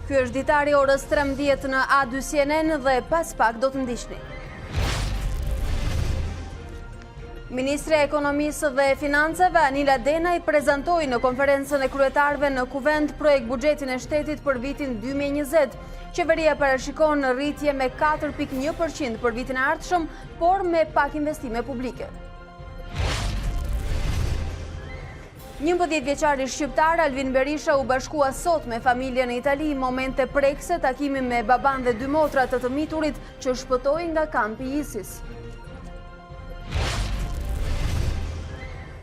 Ky është ditari orës 13 në A2 CNN dhe pas pak do të ndiqni. Ministri e Ekonomisë dhe Financave Anila Denaj prezantoi në konferencën e kryetarëve në Kuvend projekt buxhetin e shtetit për vitin 2020. Qeveria parashikon rritje me 4.1% për vitin e ardhshëm, por me pak investime publike. 11 vjeçari shqiptar Alvin Berisha u bashkua sot me familjen në Itali, momente prekse takimi me baban dhe 2 motra të miturit që shpëtoi nga kampi i ISIS.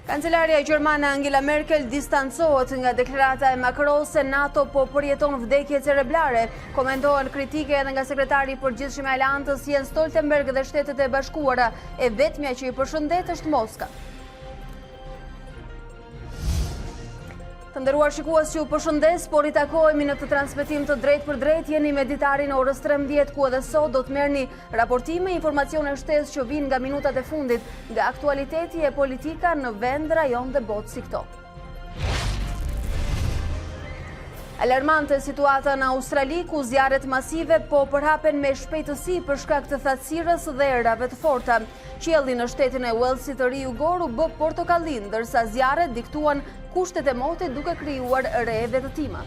Kancelaria gjermane Angela Merkel distancohet nga deklarata e Macron se NATO po përjeton vdekje cerebrale. Komentohen kritike edhe nga sekretari i përgjithshëm i Aleantës Jens Stoltenberg dhe Shtetet e Bashkuara, e vetmja që i përshëndet është Moska. Të nderuar shikues që u përshëndes, por i takohemi në këtë transmetim të drejt për drejt, jeni me Ditari në orës 13, ku edhe sot do të merrni raportime, informacione shtesë që vijnë nga minutat e fundit, nga aktualiteti e politika në vend, rajon dhe botë si këto. Alarmante situata në Australi, ku zjarret masive po përhapen me shpejtësi për shkak të thatësirës dhe erave të forta. Qielli në shtetin e Walesit të Ri-Ugor u bë portokallin, ndërsa zjarret diktuan kushtet e motit duke krijuar re vetëtima.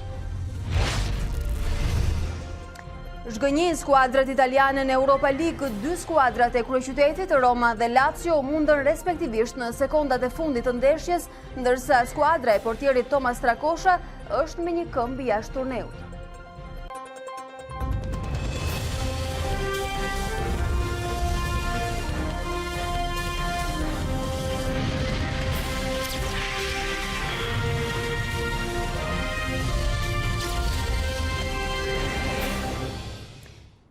Zhgënjin skuadrat italiane në Europa League, 2 skuadrat e kryeqytetit, Roma dhe Lazio, mundën respektivisht në sekondat e fundit të ndeshjes, ndërsa skuadra e portierit Thomas Strakosha është me një këmbë jashtë turneut.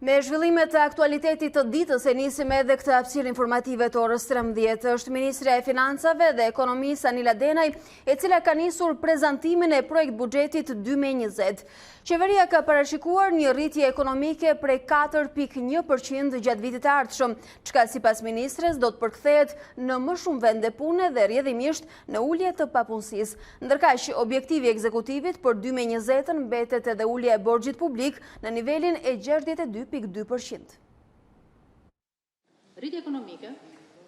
Me zhvillimet e aktualitetit të ditës e nisim edhe këtë hapësirë informative të orës 13. Është Ministre e Financave dhe Ekonomisë Anila Denaj, e cila ka nisur prezantimin e projekt buxhetit 2020. Qeveria ka parashikuar një rritje ekonomike prej 4.1% gjatë vitit të ardhshëm, çka sipas ministres do të përkthehet në më shumë vende pune dhe rrjedhimisht në ulje të papunësisë. Ndërkaq, objektivi i ekzekutivit për 2020 mbetet edhe ulja e borxhit publik në nivelin e 62.2%. Rritja ekonomike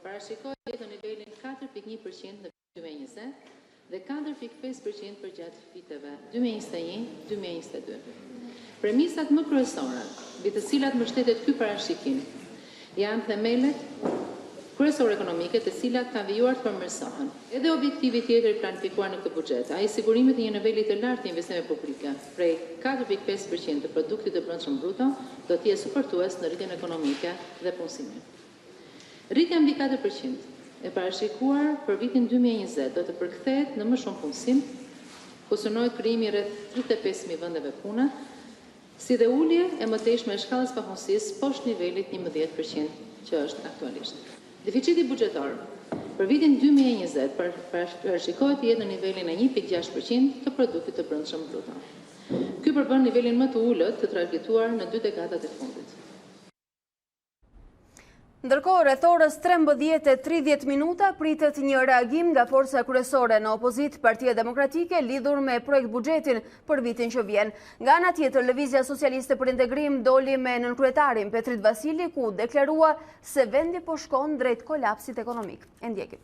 parashikohet në nivelin 4.1% në 2020 dhe 4.5% për gjatë viteve 2021-2022. Premisat më kryesore, mbi të cilat mbështetet ky parashikim, janë themelet kryesore ekonomike të cilat kanë vijuar të përmirësohen. Edhe objektivi tjetër i planifikuar në këtë buxhet, ai sigurimi të një niveli të lartë të investimeve publike, prej 4.5% të produktit të brendshëm bruto, do të jetë suportues në rritjen ekonomike dhe punësimin. Rritja mbi 4% e parashikuar për vitin 2020 do të përkthehet në më shumë punësim, ku synohet krijimi rreth 35.000 vendeve pune, si dhe ulje e mëtejshme e shkallës papunësisë poshtë nivelit 11% që është aktualisht. Deficiti buxhetor për vitin 2020 parashikohet të jetë në nivelin e 1.6% të produktit të brendshëm bruto. Ky përbën nivelin më të ulët të trajtuar në 2 dekadat e fundit. Ndërkohë, rreth orës 13:30 pritet një reagim nga forca kryesore në opozit, Partia Demokratike, lidhur me projekt buxhetin për vitin që vjen. Nga ana tjetër, Lëvizja Socialiste për Integrim doli me nënkryetarin Petrit Vasili, ku deklarua se vendi po shkon drejt kolapsit ekonomik. E ndjekim.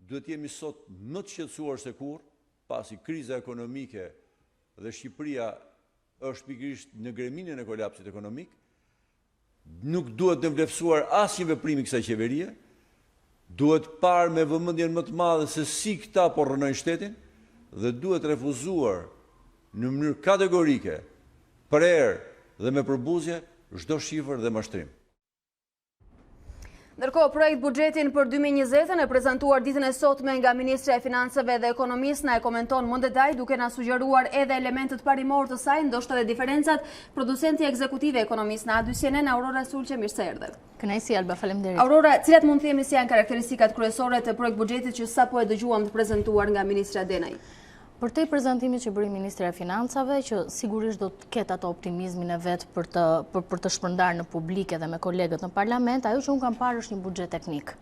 Duhet jemi sot më të shqetësuar se kur, pasi kriza ekonomike dhe Shqipëria është pikërisht në greminën e kolapsit ekonomik. Nuk duhet të vlefsuar asnjë veprim i kësaj qeverie, duhet parë me vëmendjen më të madhe se si këta po rrënojnë shtetin dhe duhet refuzuar në mënyrë kategorike, prerë dhe me përbuzje çdo shifër dhe mashtrim. Ndërkohë, projekt buxhetin për 2020 e prezantuar ditën e sotme nga Ministri e Financave dhe Ekonomisë na e komenton më detaj, duke na sugjeruar edhe elementet parimor të saj, ndoshta dhe diferencat. Producenti ekzekutiv e ekonomisë në A2 CNN, Aurora Sulqe, mirë se erdhe. Kënaqësi Alba, faleminderit. Aurora, cilat mund të themi se janë karakteristikat kryesore të projekt buxhetit që sapo e dëgjuam të prezantuar nga Ministra Denaj? Për te prezantimit që bëri Ministri e Financave, që sigurisht do të ketë ato optimizmin e vetë për të shpërndarë në publike dhe me kolegët në parlament, ajo që unë kam parë është një buxhet teknik.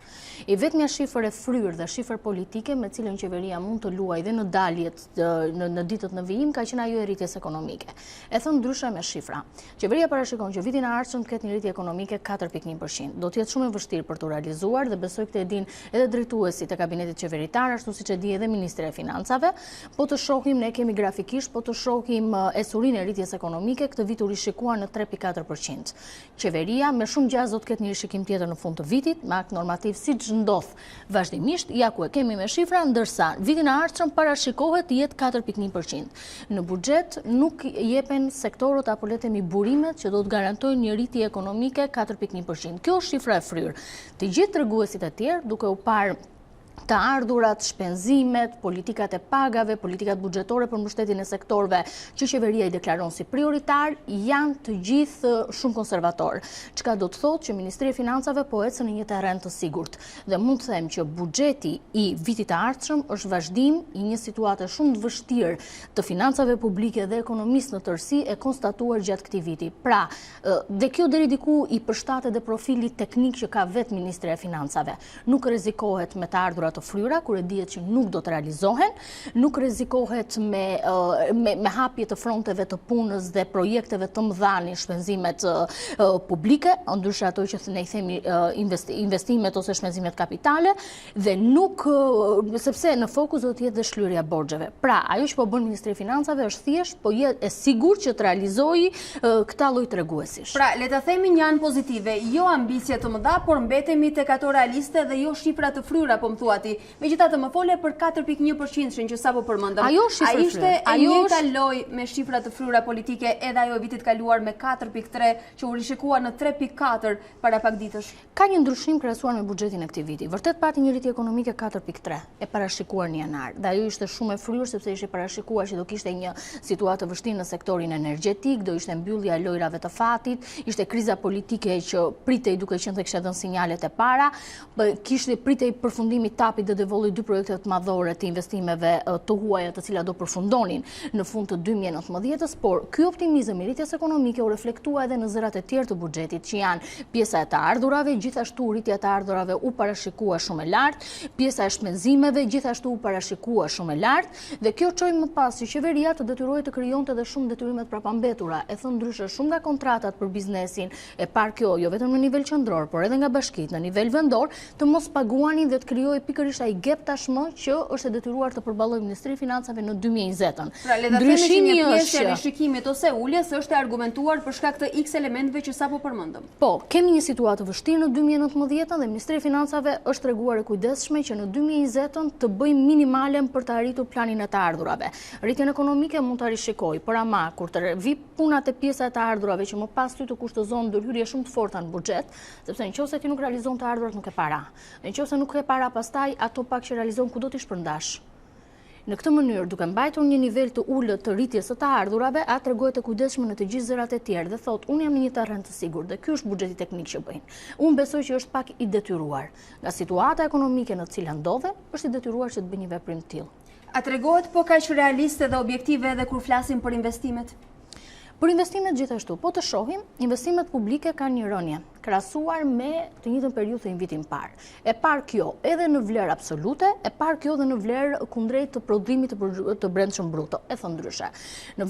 I vetmja shifër e fryrë dhe shifër politike me cilën qeveria mund të luaj dhe në daljet në ditët në vijim, ka qenë ajo e rritjes ekonomike. E thënë ndryshe me shifra. Qeveria parashikon që vitin e ardhshëm të ketë një rritje ekonomike 4.1%. Do të jetë shumë e vështirë për të realizuar dhe besoj këtë e din edhe drejtuesit e kabinetit qeveritar, ashtu siç e di edhe Ministri e Financave. Po të shohim, ne kemi grafikisht, po të shohim esurinë e rritjes ekonomike, këtë vit u rishikuar në 3.4%. Qeveria me shumë gjaz do të ketë një rishikim tjetër në fund të vitit, me akt normativ siç ndodh vazhdimisht, ja ku e kemi me shifra, ndërsa vitin e ardhshëm parashikohet të jetë 4.1%. Në buxhet nuk jepen sektorët apo le të themi burimet që do të garantojnë një rritje ekonomike 4.1%. Kjo është shifra e fryrë. Të gjithë treguesit e tjerë, duke u parë të ardhurat, shpenzimet, politikat e pagave, politikat buxhetore për mbështetjen e sektorëve që qeveria i deklaron si prioritar, janë të gjithë shumë konservator. Çka do të thotë që Ministri e Financave po ecën në një terren të sigurt. Dhe mund të them që buxheti i vitit të ardhshëm është vazhdim i një situate shumë të vështirë të financave publike dhe ekonomisë në tërësi e konstatuar gjatë këtij viti. Pra, dhe kjo deri diku i përshtatet dhe profilit teknik që ka vetë Ministri e Financave. Nuk rrezikohet me të ardhurat të fryra, kur e dihet që nuk do të realizohen, nuk rrezikohet me hapje të fronteve të punës dhe projekteve të mëdha në shpenzimet publike, ndryshe ato që ne i themi investimet ose shpenzimet kapitale, dhe nuk, sepse në fokus do të jetë dhe shlyerja borxheve. Pra, ajo që po bën Ministri i Financave është thjesht po jetë e sigurt që të realizojë këta lloj treguesish. Pra, le ta themi një anë pozitive, jo ambicie të mëdha, por mbetemi tek ato realiste dhe jo shifra të fryra, po më thua ti. Megjithatë më fole për 4.1% që sapo përmendëm. A ishte e njëjta lojë me shifra të fryra politike edhe ajo vitit kaluar me 4.3 që u rishikuar në 3.4 para pak ditësh? Ka një ndryshim krahasuar me buxhetin e këtij viti. Vërtet pati një rritje ekonomike 4.3 e parashikuar në janar. Dhe ajo ishte shumë e fryrë sepse ishte parashikuar që do kishte një situatë të vështirë në sektorin energjetik, do ishte mbyllja e lojrave të fatit, ishte kriza politike që pritej duke qenë se kishte dhënë sinjalet e para, kishte pritej përfundimi tapit dhe devolli 2 projekte të madhore të investimeve të huaja të cilat do përfundonin në fund të 2019-s, por ky optimizëm i rritjes ekonomike u reflektua edhe në zërat e tjerë të buxhetit, që janë pjesa e të ardhurave, gjithashtu rritja e të ardhurave u parashikua shumë e lartë, pjesa e shpenzimeve gjithashtu u parashikua shumë e lartë, dhe kjo çoi më pas që qeveria të detyrohej të krijonte edhe shumë detyrimet prapambetura. E thënë ndryshe, shumë nga kontratat për biznesin e parë kjo jo vetëm në nivel qendror, por edhe nga bashkitë në nivel vendor, të mos paguanin dhe të krijojë pikërisht ai gap tashmë që është detyruar të përballojë Ministri i Financave në 2020-ën. Pra, le ta themi që një pjesë e rishikimit ose uljes është argumentuar për shkak të X elementeve që sapo përmendëm. Po, kemi një situatë të vështirë në 2019 dhe Ministri i Financave është treguar e kujdesshme që në 2020-ën të bëjmë minimalen për të arritur planin e të ardhurave. Rritjen ekonomike mund ta rishikojë, por ama kur të vi punat e pjesa e të ardhurave që më pas ty të kushtozon ndërhyrje shumë të forta në buxhet, sepse nëse ti nuk realizon të ardhurat nuk e para. Nëse nuk e para pastaj ato pak që realizon ku do t'i shpërndash. Në këtë mënyrë, duke mbajtur një nivel të ulët të rritjes së të ardhurave, atë tregohet e kujdesshme në të gjithë zërat e tjerë dhe thotë, unë jam në një terren të sigurt dhe ky është buxheti teknik që bëjnë. Unë besoj që është pak i detyruar. Nga situata ekonomike në të cilën ndodhe, është i detyruar që të bëjë një veprim të tillë. A tregohet po kaq realiste dhe objektive edhe kur flasim për investimet? Për investimet gjithashtu, po të shohim, investimet publike kanë një rënje, krahasuar me të njëjtën periudhë të vitin parë. E parë kjo edhe në vlerë absolute, e parë kjo edhe në vlerë kundrejt të prodhimit të brendshëm bruto, e thënë ndryshe. Në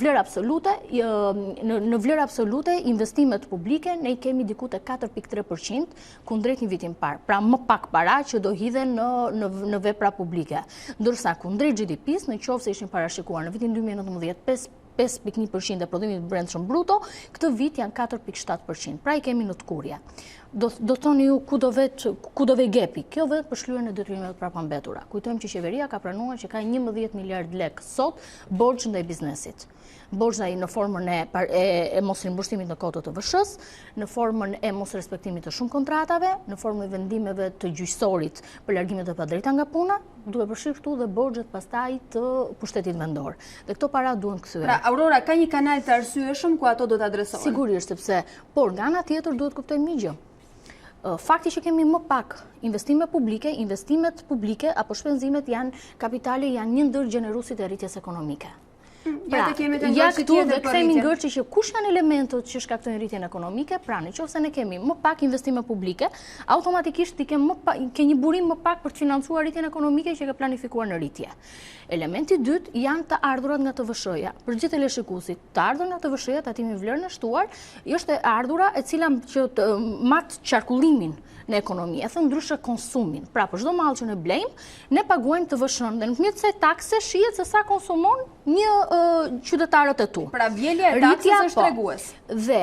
vlerë absolute, investimet publike ne i kemi diku te 4.3% kundrejt një vitin parë. Pra më pak para që do hidhen në vepra publike. Ndërsa kundrejt GDP-s, në qoftë se ishin parashikuar në vitin 2019 5.1% e prodhimit brendshëm bruto, këtë vit janë 4.7%. Pra i kemi në të kurje. Do thoni ju ku do ve gepi. Kjo vetë për shlyerjen e detyrimeve prapambetura. Kujtojmë që qeveria ka pranuar që ka 11 miliard lek sot borxh ndaj biznesit. Borxh në formën e mos rimbushtimit në koto të VSH-s, në formën e mos respektimit të shumë kontratave, në formën e vendimeve të gjyqësorit për largimet e padrejta nga puna, duhet përfshirë këtu dhe borxhet pastaj të pushtetit vendor. Dhe këto para duhen kthyer. Pra, Aurora, ka një kanal të arsyeshëm ku ato do të adresohen? Sigurisht, sepse, por nga ana tjetër duhet kuptojmë një gjë. Fakti që kemi më pak investimet publike apo shpenzimet kapitale janë një ndër gjeneruesit e rritjes ekonomike. Ja këtu dhe kthehemi ngërçi që kush janë elementët që shkaktojnë rritjen ekonomike, pra nëse ne kemi më pak investime publike, automatikisht ke një burim më pak për të financuar rritjen ekonomike që ke planifikuar në rritje. Elementi dytë janë të ardhurat nga TVSH-ja. Për gjithë teleshikuesit, të ardhurat nga TVSH-ja, tatimi vlerën e shtuar, është e ardhura e cila që mat qarkullimin në ekonomi, e thënë ndryshe konsumin. Pra, për çdo mall që ne blejmë, ne paguajmë TVSH-n dhe në përmjet kësaj takse shihet se sa konsumon një qytetarët e tu. Pra vjelja e taksës është tregues. Dhe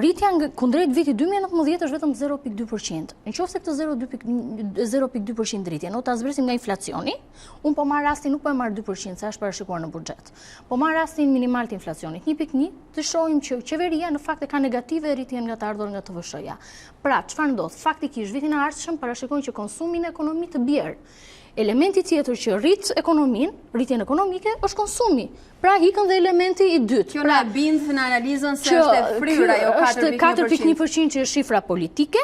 rritja kundrejt vitit 2019 është vetëm 0.2%. Nëse këtë 0.2% rritje, ne ta zbresim nga inflacioni, unë po marr rastin nuk po e marr 2%, sa është parashikuar në buxhet. Po marr rastin minimal të inflacionit, 1.1, të shohim që qeveria në fakt e ka negative rritjen nga të ardhurat nga TVSH-ja. Pra, çfarë ndodh? Faktikisht vitin e ardhshëm parashikojnë që konsumi në ekonomi të bjerë. Elementi tjetër që rrit ekonomin, rritjen ekonomike, është konsumi. Pra hikën dhe elementi i dytë. Kjo na bind në analizën se është e fryrë ajo 4.1% që është shifra politike,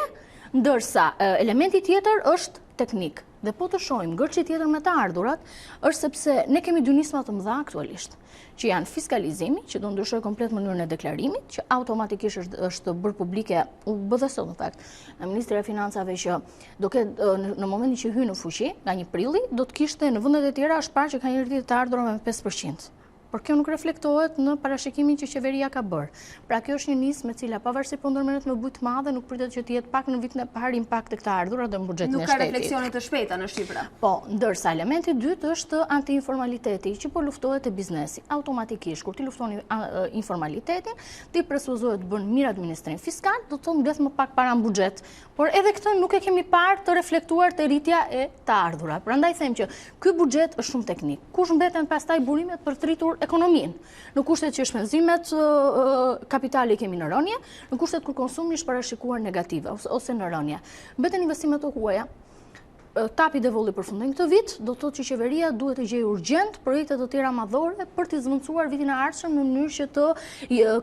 ndërsa elementi tjetër është teknik. Dhe po të shohim ngërçi tjetër me të ardhurat, është sepse ne kemi dy nisma të mëdha aktualisht, që janë fiskalizimi, që do ndryshoj komplet mënyrën e deklarimit, që automatikisht është bërë publike, u bë dhe sot në fakt, në Ministri e Financave që do ketë në momentin që hyn në fuqi, nga 1 prilli, do të kishte në vendet e tjera është parë që ka një rritje të ardhurave me 5%. Por kjo nuk reflektohet në parashikimin që qeveria ka bërë. Pra kjo është një nismë me cila pavarësisht po ndërmerret me bujë të madhe, nuk pritet që të jetë pak në vitin e parë impakt të këta ardhura dhe në buxhetin e shtetit. Nuk ka refleksione të shpejta në Shqipëri. Po, ndërsa elementi i dytë është anti-informaliteti, që po luftohet te biznesi. Automatikisht kur ti lufton informalitetin, ti presuzohet të bën mirë administrim fiskal, do të thonë mbledh më pak para në buxhet. Por edhe këtë nuk e kemi parë të reflektuar te rritja e të ardhura. Prandaj them që ky buxhet është shumë teknik. Kush mbeten pastaj burimet për të rritur ekonomin, në kushtet që shpenzimet kapitali kemi në rënje, në kushtet kur konsumi është parashikuar negative ose në rënje. Mbeten investimet të huaja. Tapi devolli përfundon këtë vit, do të thotë që qeveria duhet të gjejë urgjent projekte të tjera madhore për të zvendësuar vitin e ardhshëm në mënyrë që të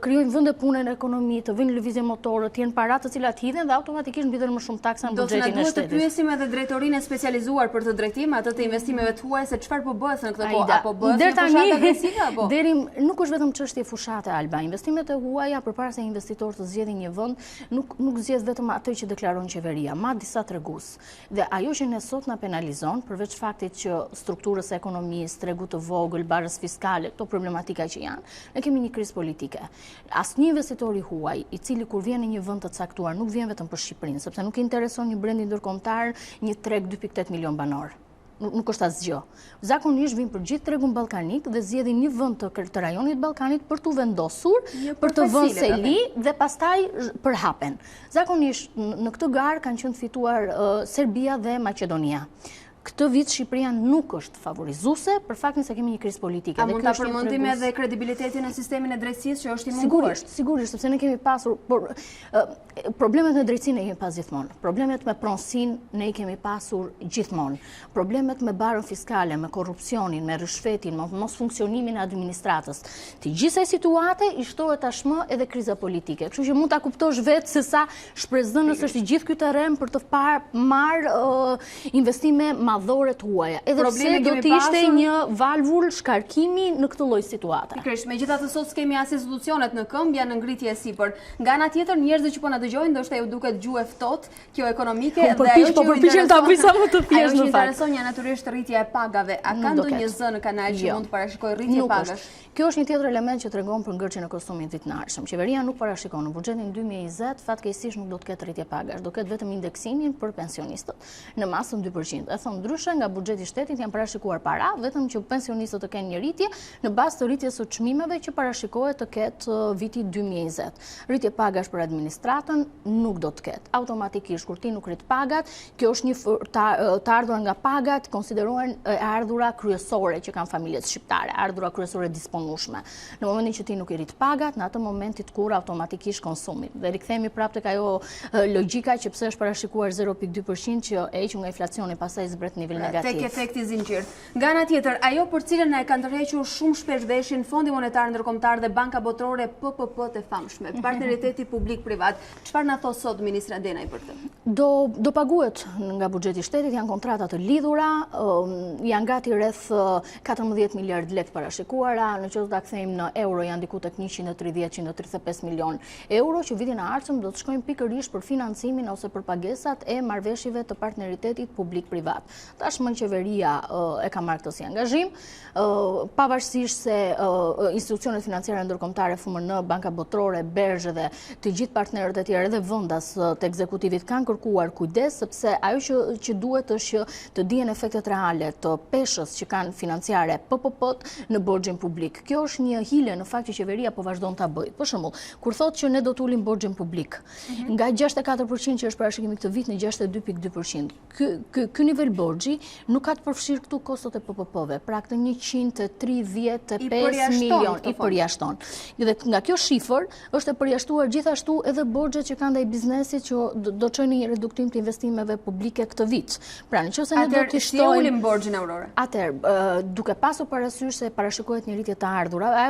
krijojnë vende pune në ekonomi, të vinë lëvizje motorë, të jenë para të cilat hidhen dhe automatikisht mbiten më shumë taksa në buxhetin e shtetit. Do të duhet të pyesim edhe drejtorinë e specializuar për të drejtim atë të investimeve të huaja se çfarë po bëhet në këtë kohë, apo bëhet në fushatë agresive apo? Deri nuk është vetëm çështje fushate Alba. Investimet e huaja përpara se investitor të zgjedhë një vend, nuk zgjedh vetëm atë që deklaron qeveria, ma disa tregues. Dhe ajo që sot na penalizon, përveç faktit që strukturës e ekonomisë, tregu të vogël, barës fiskale, këto problematika që janë, ne kemi një krizë politike. Asnjë investitor i huaj, i cili kur vjen në një vend të caktuar, nuk vjen vetëm për Shqipërinë, sepse nuk i intereson një brendi ndërkombëtar, një treg 2.8 milion banor. Nuk është asgjë. Zakonisht vijnë për gjithë tregun ballkanik dhe zgjedhin një vend të rajonit ballkanit për tu vendosur, për të vënë seli dhe pastaj përhapen. Zakonisht në këtë garë kanë qenë fituar Serbia dhe Maqedonia. Këtë vit Shqipëria nuk është favorizuese për faktin se kemi një krizë politike. A mund ta përmendim edhe kredibilitetin e sistemin e drejtësisë që është i mungur? Sigurisht, sepse ne kemi pasur problemet me drejtësinë ne kemi pas gjithmonë. Problemet me pronësinë ne kemi pasur gjithmonë. Problemet me barën fiskale, me korrupsionin, me rishfetin, me mos funksionimin e administratës. Të gjithsej situate i shtohet tashmë edhe kriza politike. Kështu që mund ta kuptosh vetë se sa shpresdhënës është i gjithë ky terren për të marrë investime madhore të huaja. Edhe pse do të ishte një valvul shkarkimi në këtë lloj situate. Pikërisht, megjithatë sot s'kemi as institucionet në këmbë, janë në ngritje sipër. Nga ana tjetër, njerëzit që po na dëgjojnë, ndoshta ju duket gjuhë ftohtë, kjo ekonomike dhe ajo që përpiqem ta bëj sa më të thjeshtë në fakt. Intereson janë natyrisht rritja e pagave. A ka ndonjë zë në kanal që mund të parashikojë rritje pagash? Kjo është një tjetër element që tregon për ngërçin e konsumit vitin e ardhshëm. Qeveria nuk parashikon në buxhetin 2020 fatkeqësisht nuk do të ketë rritje pagash, do ketë vetëm indeksimin për pensionistët në masën 2%. E thon ndryshe nga buxheti i shtetit janë parashikuar para, vetëm që pensionistët të kenë një rritje në bazë të rritjes së çmimeve që parashikohet të ketë viti 2020. Rritje pagash për administratën nuk do të ketë. Automatikisht kur ti nuk rrit pagat, kjo është një të ardhura nga pagat konsiderohen ardhura kryesore që kanë familjet shqiptare, ardhura kryesore disponueshme. Në momentin që ti nuk i rrit pagat, në atë moment ti kur automatikisht konsumin. Dhe rikthehemi prapë tek ajo logjika që pse është parashikuar 0.2% që heq nga inflacioni pastaj rreth nivel negativ. Tek efekti zinxhir. Nga ana tjetër, ajo për cilën e kanë tërhequr shumë shpesh veshin Fondi Monetar Ndërkombëtar dhe Banka Botërore PPP të famshme, partneriteti publik-privat. Çfarë na thos sot ministra Denaj për këtë? Do paguhet nga buxheti i shtetit, janë kontrata të lidhura, janë gati rreth 14 miliard lekë parashikuara, në qoftë ta kthejmë në euro janë diku tek 130-135 milion euro që vitin e ardhshëm do të shkojnë pikërisht për financimin ose për pagesat e marrëveshjeve të partneritetit publik-privat. Tashmë qeveria e ka marrë këtë si angazhim, pavarësisht se institucionet financiare ndërkombëtare FMN, Banka Botërore, Bergje dhe të gjithë partnerët e tjerë dhe vendas të ekzekutivit kanë kërkuar kujdes, sepse ajo që duhet është të dihen efektet reale të peshës që kanë financiare PPP-t në borxhin publik. Kjo është një hile në fakt që qeveria po vazhdon ta bëjë. Për shembull, kur thotë që ne do të ulim borxhin publik, nga 64% që është parashikimi këtë vit në 62.2%. Ky nivel borxhi nuk ka të përfshirë këtu kostot e PPP-ve, pra këtë 135 milion i përjashton. Dhe nga kjo shifër është e përjashtuar gjithashtu edhe borxhet që kanë ndaj biznesit që do çojnë një reduktim të investimeve publike këtë vit. Pra nëse ne do të shtojmë ulim borxhin Aurora. Atëherë, duke pasur parasysh se parashikohet një rritje të ardhurave,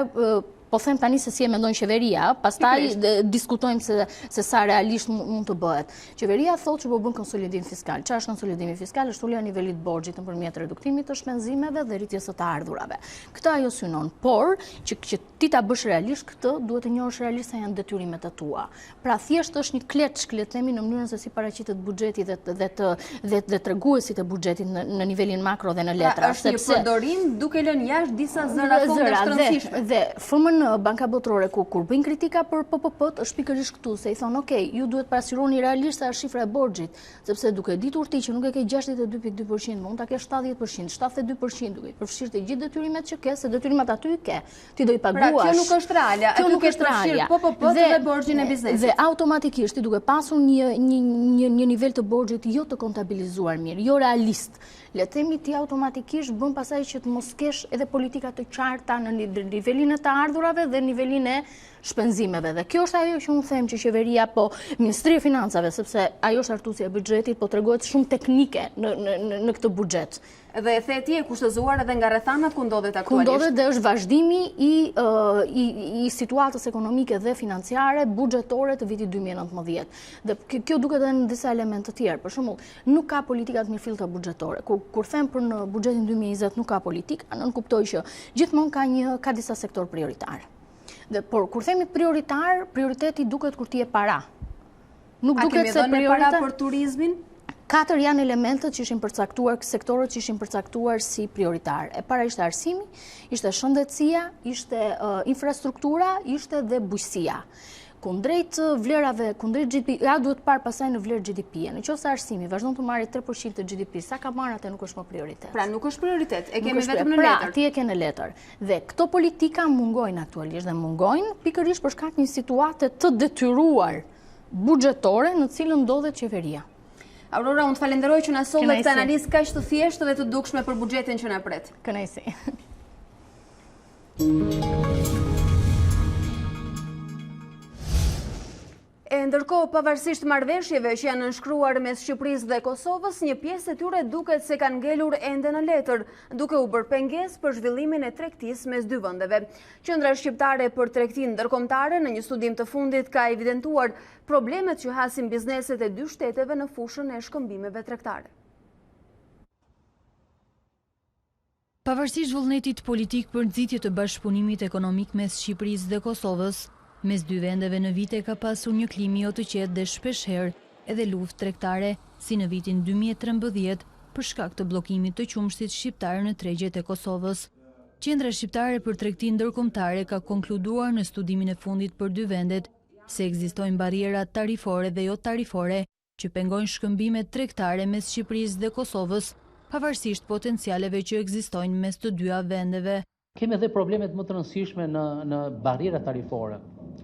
po them tani se si e mendon qeveria, pastaj diskutojmë se sa realisht mund të bëhet. Qeveria thotë që po bën konsolidim fiskal. Çfarë është konsolidimi fiskal? Është ulja e nivelit borxhit nëpërmjet reduktimit të shpenzimeve dhe rritjes së të ardhurave. Këtë ajo synon, por që ti ta bësh realisht këtë, duhet të njohësh realisht se janë detyrimet e tua. Pra thjesht është një kleçk, le të themi, në mënyrën se si paraqitet buxheti dhe treguesit e buxhetit në nivelin makro dhe në letra. Është një përdorim duke lënë jashtë disa zëra fonde shtrëngëzishme. Dhe FMN Banka Botërore kur bëjnë kritika për PPP-t është pikërisht këtu, se i thonë, "Ok, ju duhet pasqyroni realisht sa është shifra e borxhit, sepse duke ditur ti që nuk e ke 62.2%, mund ta kesh 70%, 72%, duke i përfshirë të gjithë detyrimet që ke, se detyrimet aty i ke. Ti do i paguash." Pra kjo nuk është reale, aty nuk është përfshirë PPP-t dhe borxhin e biznesit. Dhe automatikisht ti duke pasur një nivel të borxhit jo të kontabilizuar mirë, jo realist. Le të themi ti automatikisht bën pasaj që të mos kesh edhe politika të qarta në nivelin e të ardhurave dhe nivelin e shpenzimeve. Dhe kjo është ajo që unë them që qeveria, po Ministria e Financave, sepse ajo është artuesja e buxhetit, po tregohet shumë teknike në këtë buxhet. Dhe e the ti e kushtëzuar edhe nga rrethanat ku ndodhet aktualisht. Ku ndodhet dhe është vazhdimi i situatës ekonomike dhe financiare buxhetore të vitit 2019. Dhe kjo duket edhe në disa elemente të tjerë. Për shembull, nuk ka politika të mirëfillta buxhetore. Kur them për në buxhetin 2020 nuk ka politika, nën kuptoj që gjithmonë ka disa sektor prioritar. Por kur themi prioritar, prioriteti duket kur ti e para. Nuk duket se para për turizmin. 4 janë elementët që ishin përcaktuar, sektorët që ishin përcaktuar si prioritar. E para ishte arsimi, ishte shëndetësia, ishte infrastruktura, ishte dhe bujqësia. Kundrejt vlerave, kundrejt GDP, duhet parë pasaj në vlerë GDP-e. Në qoftë se arsimi vazhdon të marrë 3% të GDP, sa ka marrë atë nuk është më prioritet. Pra nuk është prioritet, e kemi vetëm në letër. Pra, ti e ke në letër. Dhe këto politika mungojnë aktualisht dhe mungojnë pikërisht për shkak një situate të detyruar buxhetore në cilën ndodhet qeveria. Aurora, unë të falenderoj që na solle këtë analizë kaq të thjeshtë dhe të dukshme për buxhetin që na pret. Kënaqësi. Ndërkohë, pavarësisht marrëveshjeve që janë nënshkruar mes Shqipërisë dhe Kosovës, një pjesë e tyre duket se kanë ngelur ende në letër, duke u bërë pengesë për zhvillimin e tregtisë mes dy vendeve. Qendra shqiptare për tregtinë ndërkombëtare në një studim të fundit ka evidentuar problemet që hasin bizneset e dy shteteve në fushën e shkëmbimeve tregtare. Pavarësisht vullnetit politik për nxitje të bashkëpunimit ekonomik mes Shqipërisë dhe Kosovës, mes dy vendeve në vite ka pasur një klim jo të qetë dhe shpeshherë edhe luftë tregtare, si në vitin 2013 për shkak të bllokimit të qumshtit shqiptar në tregjet e Kosovës. Qendra shqiptare për tregtinë ndërkombëtare ka konkluduar në studimin e fundit për dy vendet se ekzistojnë barriera tarifore dhe jo tarifore që pengojnë shkëmbimet tregtare mes Shqipërisë dhe Kosovës, pavarësisht potencialeve që ekzistojnë mes të dyja vendeve. Kemi edhe problemet më të rëndësishme në barriera tarifore,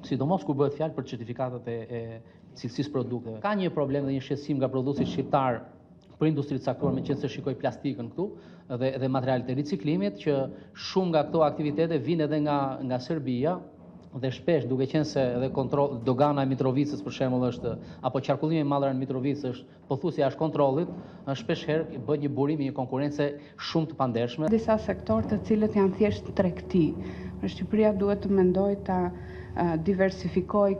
sidomos kur bëhet fjalë për certifikatat e cilësisë produkteve. Ka një problem dhe një shqetësim nga prodhuesit shqiptar për industri të caktuar, meqense shikoj plastikën këtu dhe materialet e riciklimit, që shumë nga këto aktivitete vinë edhe nga Serbia Dhe shpesh duke qenë se edhe kontroll dogana e Mitrovicës për shembull është apo qarkullimi i Mallra në Mitrovicë është pothuajse jashtë kontrollit, është shpesh herë bëhet një burim i një konkurrence shumë të pandershme. Disa sektorë të cilët janë thjesht tregti. Shqipëria duhet të mendojë ta diversifikojë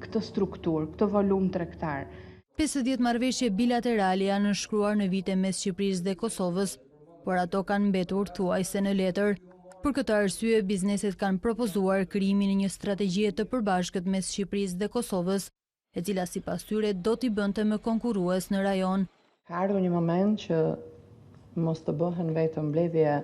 këtë strukturë, këtë volum tregtar. 50 marrëveshje bilaterale janë nënshkruar në vite mes Shqipërisë dhe Kosovës, por ato kanë mbetur thuajse në letër. Për këtë arsye, bizneset kanë propozuar krijimin e një strategjie të përbashkët mes Shqipërisë dhe Kosovës, e cila sipas tyre do t'i bënte më konkurrues në rajon. Ka ardhur një moment që mos të bëhen vetëm mbledhje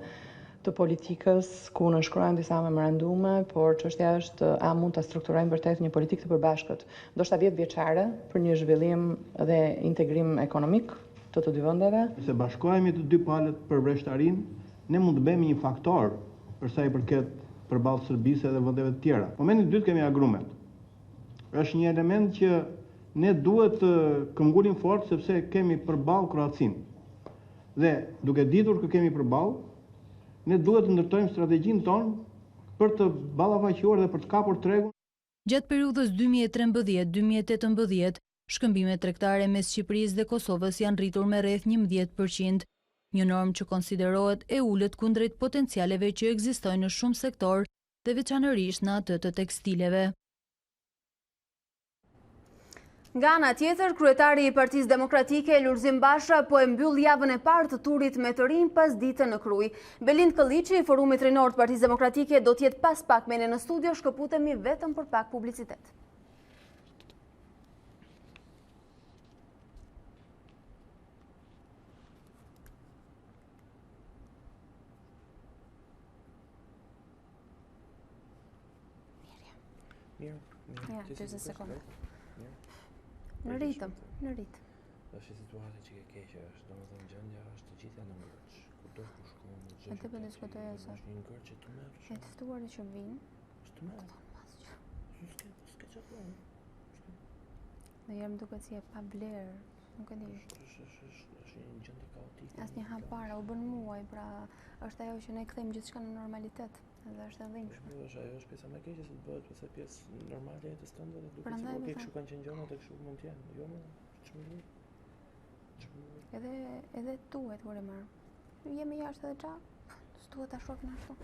të politikës ku nënshkruajnë disa memorandume, por çështja është a mund ta strukturojmë vërtet një politikë të përbashkët, ndoshta 10 vjeçare për një zhvillim dhe integrim ekonomik të dy vendeve. Se bashkohemi të dy palët për breshtarin, ne mund të bëjmë një faktor për sa i përket përballë Serbisë dhe vendeve të tjera. Momenti i dytë kemi agrumet. Është një element që ne duhet të këmbgulim fort sepse kemi përballë Kroacinë. Dhe duke ditur që kemi përballë, ne duhet të ndërtojmë strategjinë tonë për të ballafaquar dhe për të kapur tregun. Gjatë periudhës 2013-2018, shkëmbimet tregtare mes Shqipërisë dhe Kosovës janë rritur me rreth 11%, një normë që konsiderohet e ulët kundrejt potencialeve që ekzistojnë në shumë sektor dhe veçanërisht në atë të tekstileve. Nga ana tjetër, kryetari i Partisë Demokratike Lulzim Basha po e mbyll javën e parë të turit me të rinj pas ditën në Krujë. Belind Këlliçi, i forumit rinor të Partisë Demokratike, do të jetë pas pak me ne në studio, shkëputemi vetëm për pak publicitet. Ja, 20 sekonda. Në ritëm, në ritëm. Është situatë që ke keqe, është domethënë gjendja është të gjitha në ngërç. Kudo ku shkon, çdo gjë. Atë po diskutoja sot. Është një ngërç të mërshme. E të ftuarit që vinë. Është të mërshme. S'ka çfarë. Në jam duket si e pa vlerë, nuk e di. Është një gjendje kaotike. Asnjë hap para u bën muaj, pra është ajo që ne kthejmë gjithçka në normalitet. Edhe është e dhimbshme. Ajo është pjesa më e keqe se të bëhet pse pjesë normale e jetës tënde dhe duket se okay, kështu kanë qenë gjërat dhe kështu mund të jenë. Jo më ç'më. Edhe tuhet kur e marr. Jemi jashtë edhe ça. S'duhet ta shohim ashtu.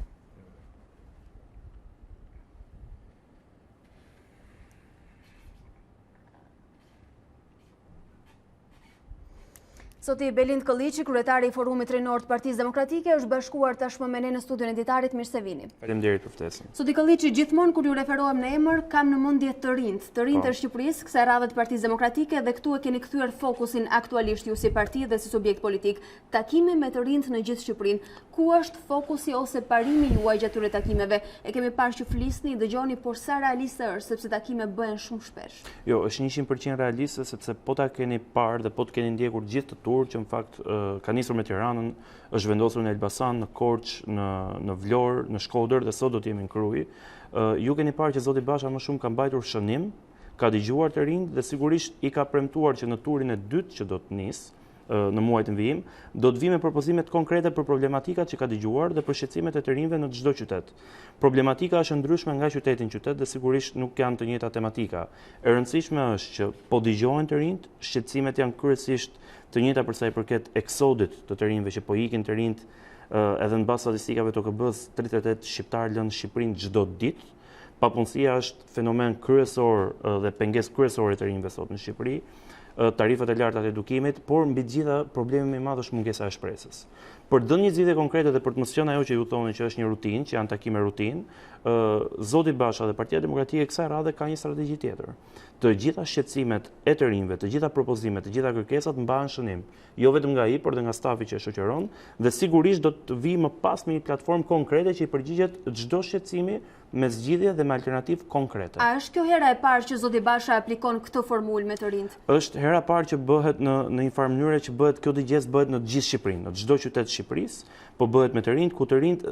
Soti Belind Këlliçi, kryetari i forumit rinor të Partisë Demokratike, është bashkuar tashmë me ne në studion e Ditarit. Mirë se vini. Faleminderit për ftesën. Soti Këlliçi, gjithmonë kur ju referohem në emër, kam në mendje të rinjt e Shqipërisë, kësaj radhe të Partisë Demokratike, dhe këtu e keni kthyer fokusin aktualisht ju si parti dhe si subjekt politik. Takime me të rinjt në gjithë Shqipërinë. Ku është fokusi ose parimi juaj gjatë këtyre takimeve? E kemi parë që flisni, dëgjoni, por sa realiste është, sepse takime bëhen shumë shpesh. Jo, është 100% realiste, sepse po ta keni parë dhe po të keni ndjekur gjithë të që në fakt ka nisur me Tiranën, është vendosur në Elbasan, në Korçë, në Vlorë, në Shkodër dhe sot do të jemi në Krujë. Ju keni parë që zoti Basha më shumë ka mbajtur shënim, ka dëgjuar të rinjt dhe sigurisht i ka premtuar që në turin e dytë që do të nisë në muajt në vijim, do të vi me propozimet konkrete për problematikat që ka dëgjuar dhe për shqetësimet e të rinjve në çdo qytet. Problematika është ndryshme nga qyteti në qytet dhe sigurisht nuk janë të njëjta tematika. E rëndësishme është që po dëgjohen të rinjt, shqetësimet janë kryesisht të njëjta për sa i përket eksodit të rinjve që po ikin të rinjt, edhe në bazë statistikave të OKB-s 38 shqiptarë lënë Shqipërinë çdo ditë. Papunësia është fenomen kryesor dhe pengesë kryesore të rinjve sot në Shqipëri. Tarifat e larta të edukimit, por mbi të gjitha problemi më i madh është mungesa e shpresës. Për të dhënë një zgjidhje konkrete dhe për të mos qenë ajo që ju thonë që është një rutinë, që janë takime rutinë, zoti Basha dhe Partia Demokratike kësaj radhe ka një strategji tjetër. Të gjitha shqetësimet e të rinjve, të gjitha propozimet, të gjitha kërkesat mbahen shënim, jo vetëm nga ai, por edhe nga stafi që e shoqëron, dhe sigurisht do të vi më pas me një platformë konkrete që i përgjigjet çdo shqetësimi me zgjidhje dhe me alternativë konkrete. A është kjo hera e parë që zoti Basha aplikon këtë formulë me të rinjt? Është hera e parë që bëhet në një farë mënyrë që bëhet kjo dëgjes bëhet në të gjithë Shqipërinë, në çdo qytet të Shqipërisë, po bëhet me të rinjt, ku të rinjt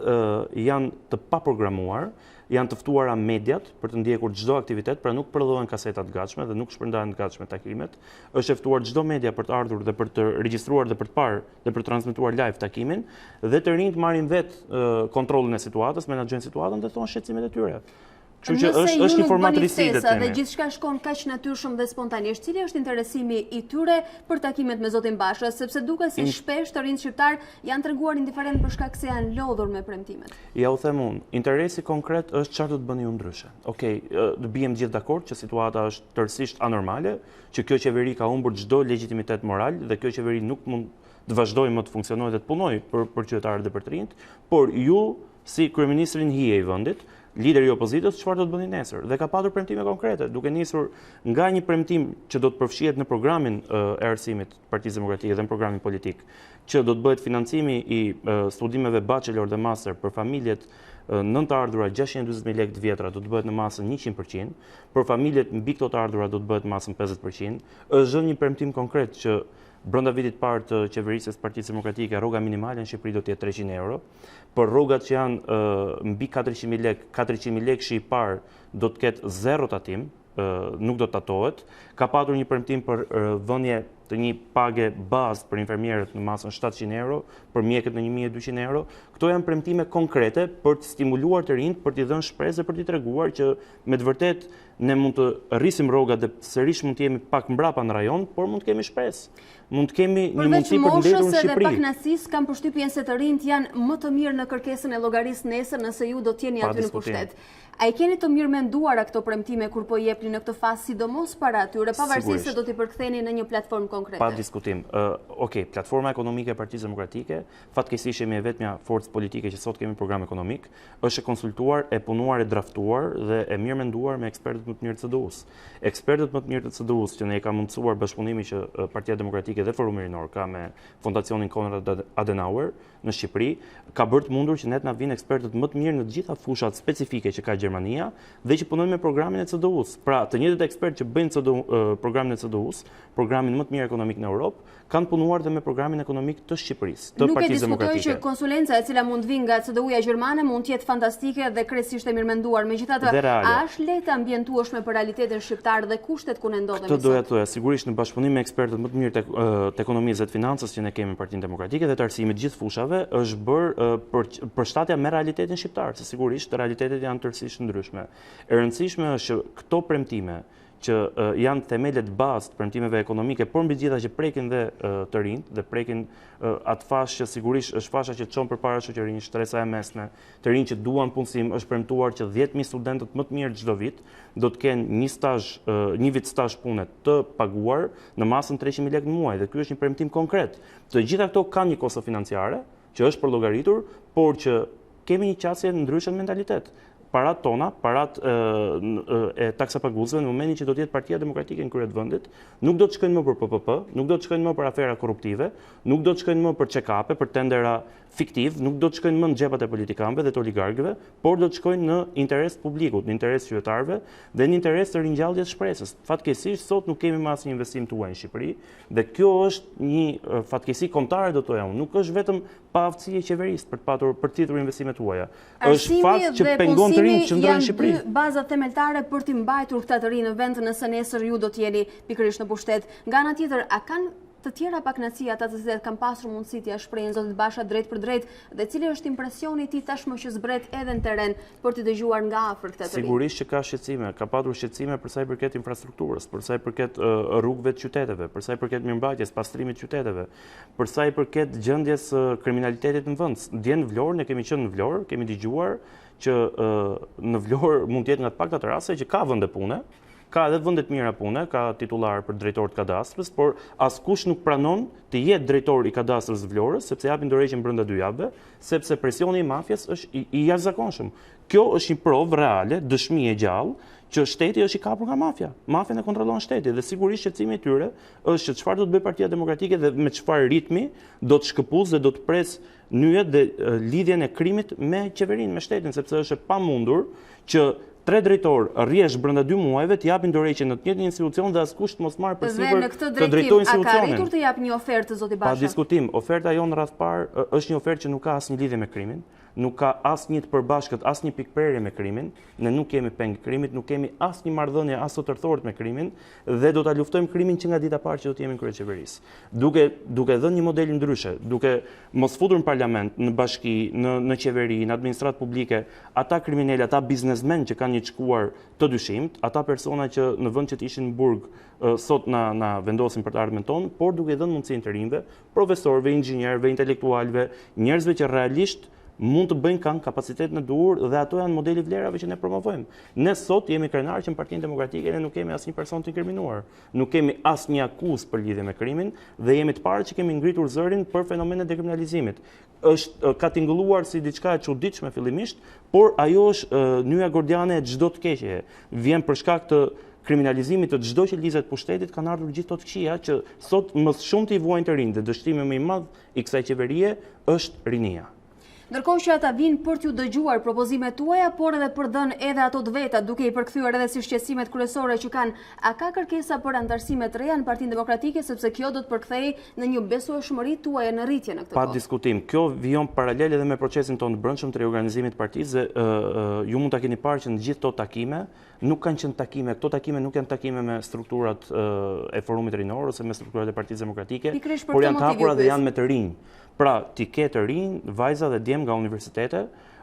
janë të paprogramuar janë të ftuara mediat për të ndjekur çdo aktivitet, pra nuk prodhohen kasetat gatshme dhe nuk shpërndahen gatshme takimet. Është e ftuar çdo media për të ardhur dhe për të regjistruar dhe për të parë dhe për të transmetuar live takimin dhe të rinjt marrin vetë kontrollin e situatës, menaxhojnë situatën dhe thonë shqetësimet e tyre. Kështu që është një format risite dhe gjithçka shkon kaq natyrshëm dhe spontanisht. Cili është interesimi i tyre për takimet me zotin Basha, sepse duket si shpesh të rinjt shqiptar janë treguar indiferent për shkak se janë lodhur me premtimet. Ja u them unë, interesi konkret është çfarë do të bëni ju ndryshe. Okej, do bijem gjithë dakord që situata është tërësisht anormale, që kjo qeveri ka humbur çdo legjitimitet moral dhe kjo qeveri nuk mund të vazhdojë më të funksionojë dhe të punojë për qytetarët dhe për të rinjt, por ju si kryeministrin hije i vendit, lideri i opozitës, çfarë do të bëni nesër? Dhe ka patur premtime konkrete, duke nisur nga një premtim që do të përfshihet në programin e arsimit të Partisë Demokratike dhe në programin politik, që do të bëhet financimi i studimeve bachelor dhe master për familjet nën të ardhura 640.000 lekë të vjetra do të bëhet në masën 100%, për familjet mbi këto të ardhura do të bëhet në masën 50%. Është një premtim konkret që brenda vitit parë të qeverisjes Partisë Demokratike, rroga minimale në Shqipëri do të jetë 300 euro, për rrogat që janë mbi 400.000 lekë, 400.000 lekë shi i parë do të ketë zero tatim, nuk do të tatohet. Ka patur një premtim për vënje të një page bazë për infermierët në masën 700 euro, për mjekët në 1.200 euro. Këto janë premtime konkrete për të stimuluar të rinjt, për t'i dhënë shpresë dhe për t'i treguar që me të vërtet ne mund të rrisim rrogat dhe sërish mund të jemi pak mbrapa në rajon, por mund të kemi shpresë. Mund të kemi një mundësi për të mbledhur në Shqipëri. Përveç moshës edhe pakënaqësisë, kam përshtypjen se të rinjt janë më të mirë në kërkesën e llogarisë nesër nëse ju do të jeni aty në pushtet. A i keni të mirë menduara këto premtime kur po jepni në këtë fazë, sidomos para atyre, pavarësisht se do t'i përktheni në një platformë konkrete? Pa diskutim. Okej, platforma ekonomike e Partisë Demokratike, fatkeqësisht jemi e vetmja forcë politike që sot kemi program ekonomik, është e konsultuar, e punuar, e draftuar dhe e mirë menduar me ekspertët më të mirë të CDU-s. Ekspertët më të mirë të CDU-s që ne ka mundësuar bashkëpunimi që Partia Demokratike dhe Forumi Rinor ka me Fondacionin Konrad Adenauer në Shqipëri, ka bërë të mundur që ne të na vinë ekspertët më të mirë në të gjitha fushat specifike që ka Gjermania dhe që punojnë me programin e CDU-s. Pra, të njëjtët ekspertë që bëjnë programin e CDU-s, programin më të mirë ekonomik në Europë, kanë punuar dhe me programin ekonomik të Shqipërisë, të Partisë Demokratike. Nuk e diskutoj që konsulenca e cila mund të vinë nga CDU-ja gjermane mund të jetë fantastike dhe krejtësisht e mirëmenduar. Megjithatë, a është lehtë ambientueshme për realitetin shqiptar dhe kushtet ku ne ndodhemi sot? Këtë doja të thoja, sigurisht në bashkëpunim me ekspertët më të mirë të ekonomisë dhe të financës që ne kemi në Partinë Demokratike dhe të arsimit gjithë fushave, është bërë përshtatja me realitetin shqiptar, se sigurisht realitetet janë tërësisht ndryshme. E rëndësishme është që këto premtime që janë themelet bazë të premtimeve ekonomike, por mbi gjitha që prekin dhe të rinjt dhe prekin atë fashë që sigurisht është fasha që çon përpara shoqërinë, shtresa e mesme, të rinjt që duan punësim, është premtuar që 10.000 studentët më të mirë çdo vit do të kenë një vit stazh pune të paguar në masën 300.000 lekë në muaj dhe ky është një premtim konkret. Të gjitha këto kanë një kosto financiare që është për llogaritur, por që kemi një qasje ndryshe në mentalitet. Parat tona, parat e taksapaguesve në momentin që do të jetë Partia Demokratike në krye të vendit, nuk do të shkojnë më për PPP, nuk do të shkojnë më për afera korruptive, nuk do të shkojnë më për check-up, për tendera fiktiv, nuk do të shkojnë më në xhepat e politikanëve dhe të oligarkëve, por do të shkojnë në interes publikut, në interes qytetarëve dhe në interes të ringjalljes shpresës. Fatkeqësisht sot nuk kemi më asnjë investim të huaj në Shqipëri dhe kjo është një fatkeqësi kombëtare do të thoja unë, nuk është vetëm pa aftësi e qeverisë për të thithur investimet huaja. Është fakt që pengon të rinj që ndrojnë në Shqipëri. Janë dy baza themeltare për të mbajtur këta të rinj në vend nëse nesër ju do të jeni pikërisht në pushtet. Nga ana tjetër, a kanë të tjera pakënaqësi ata të cilët kanë pasur mundësi t'ia shprehin zotit Basha drejt për drejt dhe cili është impresioni i tij tashmë që zbret edhe në terren për të dëgjuar nga afër këtë të rinj? Sigurisht që ka shqetësime, ka patur shqetësime për sa i përket infrastrukturës, për sa i përket rrugëve të qyteteve, për sa i përket mirëmbajtjes, pastrimit të qyteteve, për sa i përket gjendjes kriminalitetit në vend. Dje në Vlorë, ne kemi qenë në Vlorë, kemi dëgjuar që në Vlorë mund të jetë nga të paktat raste që ka vende pune, ka edhe vende të mira pune, ka titullar për drejtor të kadastrës, por askush nuk pranon të jetë drejtor i kadastrës Vlorës, sepse japin dorëheqjen brenda 2 javëve, sepse presioni i mafjes është i jashtëzakonshëm. Kjo është një provë reale, dëshmi e gjallë që shteti është i kapur nga mafja. Mafja e kontrollon shteti dhe sigurisht shqetësimi i tyre është që çfarë do të bëjë Partia Demokratike dhe me çfarë ritmi do të shkëputësë dhe do të pres nyjet dhe lidhjen e krimit me qeverinë, me shtetin, sepse është e pamundur që 3 drejtor rrjesh brenda 2 muajve të japin dorëheqje në të njëjtin institucion dhe askush të mos marrë përsipër të drejtojë institucionin. A ka arritur të jap një ofertë zoti Basha? Pa diskutim, oferta jonë rreth parë është një ofertë që nuk ka asnjë lidhje me krimin, nuk ka asnjë të përbashkët, asnjë pikpyetje me krimin, ne nuk kemi peng krimit, nuk kemi asnjë marrëdhënie as të tërthorit me krimin dhe do ta luftojmë krimin që nga dita e parë që do të jemi në kryeqeverisë. Duke dhënë një model ndryshe, duke mos futur në parlament, në bashki, në qeveri, në administratë publike, ata kriminalë, ata biznesmen që kanë një çkuar të dyshimt, ata persona që në vend që të ishin në burg sot na vendosin për të ardhmen tonë, por duke dhënë mundësi të rinjve, profesorëve, inxhinierëve, intelektualëve, njerëzve që realisht mund të bëjnë, kanë kapacitet në dur dhe ato janë modeli vlerave që ne promovojmë. Ne sot jemi krenar që në Partinë Demokratike ne nuk kemi asnjë person të inkriminuar, nuk kemi asnjë akuzë për lidhje me krimin dhe jemi të parë që kemi ngritur zërin për fenomenet e dekriminalizimit. Ka tingëlluar si diçka e çuditshme fillimisht, por ajo është nyja gordiane e çdo të keqeje. Vjen për shkak të kriminalizimit të çdo që lizet pushtetit, kanë ardhur gjithë ato të këqija që sot më shumë të i vuajnë të rinj dhe dështimi më i madh i kësaj qeverie është rinia. Ndërkohë që ata vinë për t'ju dëgjuar propozimet tuaja, por edhe për dhënë edhe ato të veta, duke i përkthyer edhe si shqetësimet kryesore që kanë, a ka kërkesa për anëtarësime të reja në Partinë Demokratike, sepse kjo do të përkthejë në një besueshmëri tuaja në rritje në këtë kohë. Pa diskutim, kjo vijon paralel edhe me procesin tonë të brendshëm të riorganizimit të partisë. Ju mund ta keni parë që në gjithë këto takime nuk kanë qenë takime, këto takime nuk janë takime me strukturat e forumit rinor ose me strukturat e Partisë Demokratike, por janë të hapura dhe janë me të rinj. Pra, ti ke të rinj, vajza dhe djem nga universitete,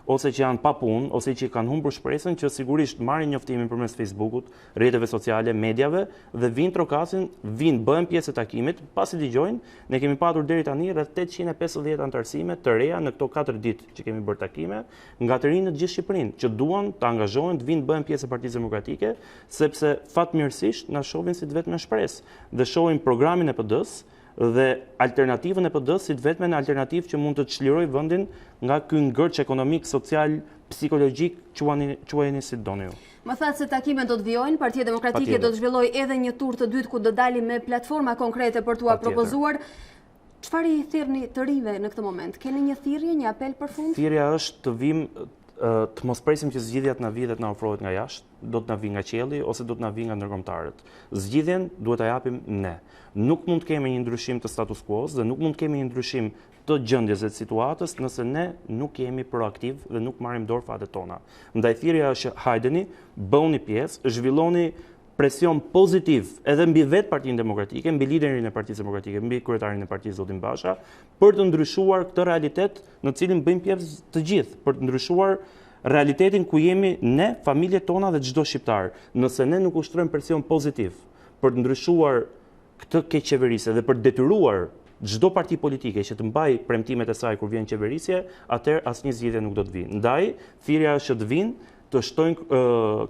ose që janë pa punë, ose që kanë humbur shpresën që sigurisht marrin njoftimin përmes Facebookut, rrjeteve sociale, mediave dhe vinë trokasin, bëhen pjesë e takimit, pasi dëgjojnë, ne kemi patur deri tani rreth 850 anëtarësime të reja në këto 4 ditë që kemi bërë takime, nga të rinj në gjithë Shqipërinë, që duan të angazhohen, të vinë bëhen pjesë e Partisë Demokratike, sepse fatmirësisht na shohin si të vetme shpresë dhe shohin programin e PD-s dhe alternativën e PD-s si të vetmen alternativë që mund të çlirojë vendin nga ky ngërç ekonomik, social, psikologjik, quajeni si doni ju. Më thatë se takimet do të vijojnë, Partia Demokratike do të zhvillojë edhe një tur të dytë ku do dalim me platforma konkrete për t'u propozuar. Çfarë i thirrni të rinjve në këtë moment? Keni një thirrje, një apel për fund? Thirrja është të vim të mos presim që zgjidhjat na vi dhe të na ofrohet nga jashtë, do të na vi nga qielli ose do të na vi nga ndërkombëtarët. Zgjidhjen duhet ta japim ne. Nuk mund të kemi një ndryshim të status quo-s dhe nuk mund të kemi një ndryshim të gjendjes së situatës nëse ne nuk jemi proaktiv dhe nuk marrim dorë fatet tona. Ndaj thirrja është hajdeni, bëuni pjesë, zhvilloni presion pozitiv edhe mbi vetë Partinë Demokratike, mbi liderin e Partisë Demokratike, mbi kryetarin e partisë Zotin Basha, për të ndryshuar këtë realitet në cilin bëjmë pjesë të gjithë, për të ndryshuar realitetin ku jemi ne, familjet tona dhe çdo shqiptar. Nëse ne nuk ushtrojmë presion pozitiv për të ndryshuar këtë keqeverisje dhe për të detyruar çdo parti politike që të mbaj premtimet e saj kur vjen qeverisje, atëherë asnjë zgjidhje nuk do të vijë. Ndaj, thirrja është të vinë të shtojnë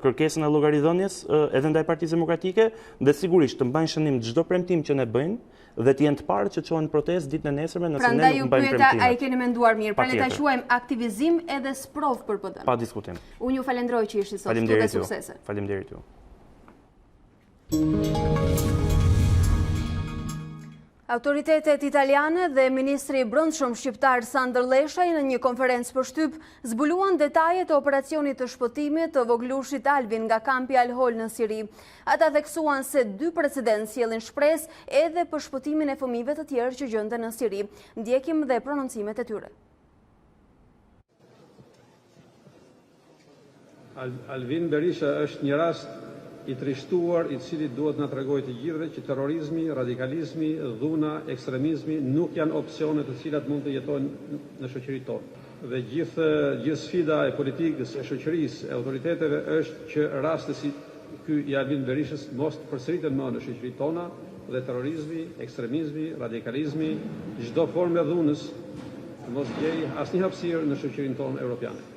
kërkesën e llogaridhënies edhe ndaj Partisë Demokratike dhe sigurisht të mbajnë shënim çdo premtim që ne bëjmë dhe të jenë të parë që çohen protestë ditën e nesërme nëse ne nuk mbajmë premtimet. Prandaj ai keni menduar mirë, pra le ta quajmë aktivizim edhe sprov për PD-n. Pa diskutim. Unë ju falenderoj që ishit sot këtu dhe suksese. Faleminderit ju. Autoritetet italiane dhe Ministri i Brendshëm shqiptar Sandër Leshaj në një konferencë për shtyp zbuluan detajet e operacionit të shpëtimit të voglushit Alvin nga kampi Al-Hol në Siri. Ata theksuan se 2 presidentë sjellin shpresë edhe për shpëtimin e fëmijëve të tjerë që gjenden në Siri. Ndjekim dhe prononcimet e tyre. Alvin Berisha është një rast i trishtuar i cili duhet na tregojë të gjithëve që terrorizmi, radikalizmi, dhuna, ekstremizmi nuk janë opsione të cilat mund të jetojnë në shoqërinë tonë. Dhe gjithë sfida e politikës, e shoqërisë, e autoriteteve është që raste si ky i Alvin Berishës mos të përsëriten më në shoqërinë tona dhe terrorizmi, ekstremizmi, radikalizmi, çdo formë e dhunës mos gjejë asnjë hapësirë në shoqërinë tonë europiane.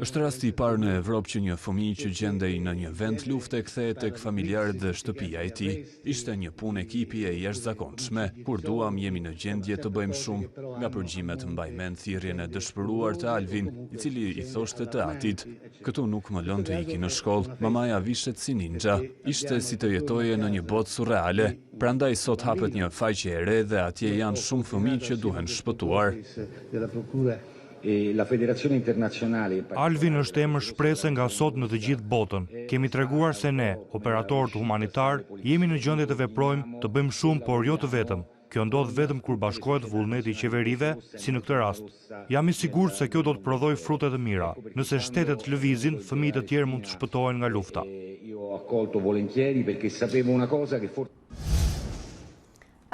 Është rasti i parë në Evropë që një fëmijë që gjendej në një vend lufte kthehet tek familjarët dhe shtëpia e tij. Ishte një punë ekipi e jashtëzakonshme. Kur duam jemi në gjendje të bëjmë shumë. Nga përgjimet mbaj mend thirrjen e dëshpëruar të Alvin, i cili i thoshte të atit: "Këtu nuk më lën të iki në shkollë, mamaja vishet si ninja." Ishte si të jetoje në një botë surreale. Prandaj sot hapet një faqe e re dhe atje janë shumë fëmijë që duhen shpëtuar. Alvin është emër shprese nga sot në të gjithë botën. Kemi treguar se ne, operatorët humanitar, jemi në gjendje të veprojmë, të bëjmë shumë, por jo të vetëm. Kjo ndodh vetëm kur bashkohet vullneti i qeverive, si në këtë rast. Jam i sigurt se kjo do të prodhojë frute të mira. Nëse shtetet lëvizin, fëmijët e tjerë mund të shpëtohen nga lufta.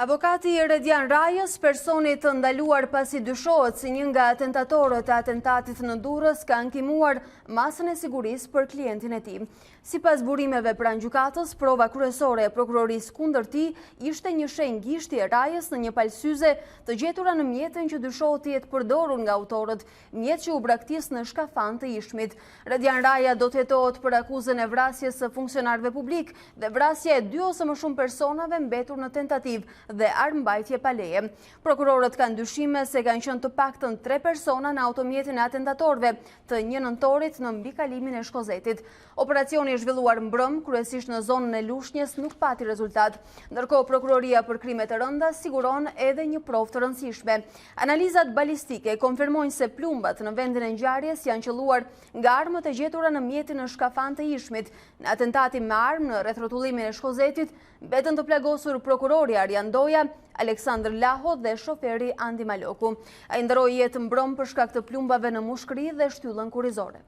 Avokati Redian Rajës, personi të ndaluar pasi dyshohet si një nga atentatorët e atentatit në Durrës, ka ankimuar masën e sigurisë për klientin e tij. Sipas burimeve pranë gjykatës, prova kryesore e prokurorisë kundër tij ishte një shenjë gishti e Rajës në një palsyze të gjetura në mjetën që dyshohet të jetë përdorur nga autorët, mjet që u braktis në shkafan të ishmit. Redian Raja do të hetohet për akuzën e vrasjes së funksionarëve publik dhe vrasja e 2 ose më shumë personave mbetur në tentativë dhe armbajtje pa leje. Prokurorët kanë dyshime se kanë qenë të paktën 3 persona në automjetin e atentatorëve të 1 nëntorit në mbikalimin e Shkozetit. Operacioni i zhvilluar mbrëm, kryesisht në zonën e Lushnjës, nuk pati rezultat. Ndërkohë, prokuroria për krime të rënda siguron edhe një provë të rëndësishme. Analizat balistike konfirmojnë se plumbat në vendin e ngjarjes janë qelluar nga armët e gjetura në mjetin në shkafan të ishmit. Në atentatin me armë në rrethrotullimin e Shkozetit, mbetën të plagosur prokurori Arjan Doja, Aleksandr Laho dhe shoferi Andi Maloku. Ai ndroi jetë mbrëm për shkak të plumbave në mushkëri dhe shtyllën kurrizore.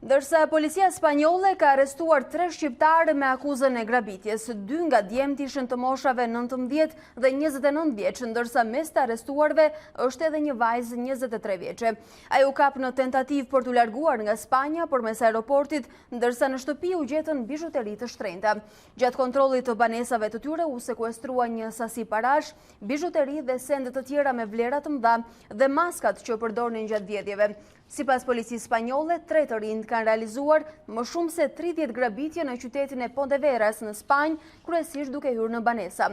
Ndërsa policia spanjolle ka arrestuar 3 shqiptarë me akuzën e grabitjes. 2 nga djemtë ishin të moshave 19 dhe 29 vjeç, ndërsa mes të arrestuarve është edhe një vajzë 23 vjeçe. Ai u kap në tentativë për t'u larguar nga Spanja përmes aeroportit, ndërsa në shtëpi u gjetën bijuteri të shtrenjta. Gjatë kontrollit të banesave të tyre u sekuestrua një sasi parash, bijuteri dhe sende të tjera me vlera të mëdha dhe maskat që përdornin gjatë vjedhjeve. Sipas policisë spanjolle, 3 të rinj kanë realizuar më shumë se 30 grabitje në qytetin e Ponteveras në Spanjë, kryesisht duke hyrë në banesa.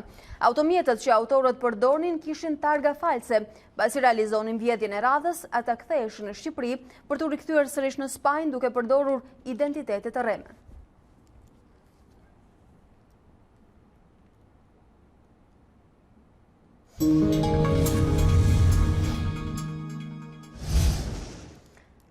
Automjetët që autorët përdornin kishin targa false. Pasi realizonin vjedhjen e radhës, ata ktheheshin në Shqipëri për t'u rikthyer sërish në Spanjë duke përdorur identitete të rreme.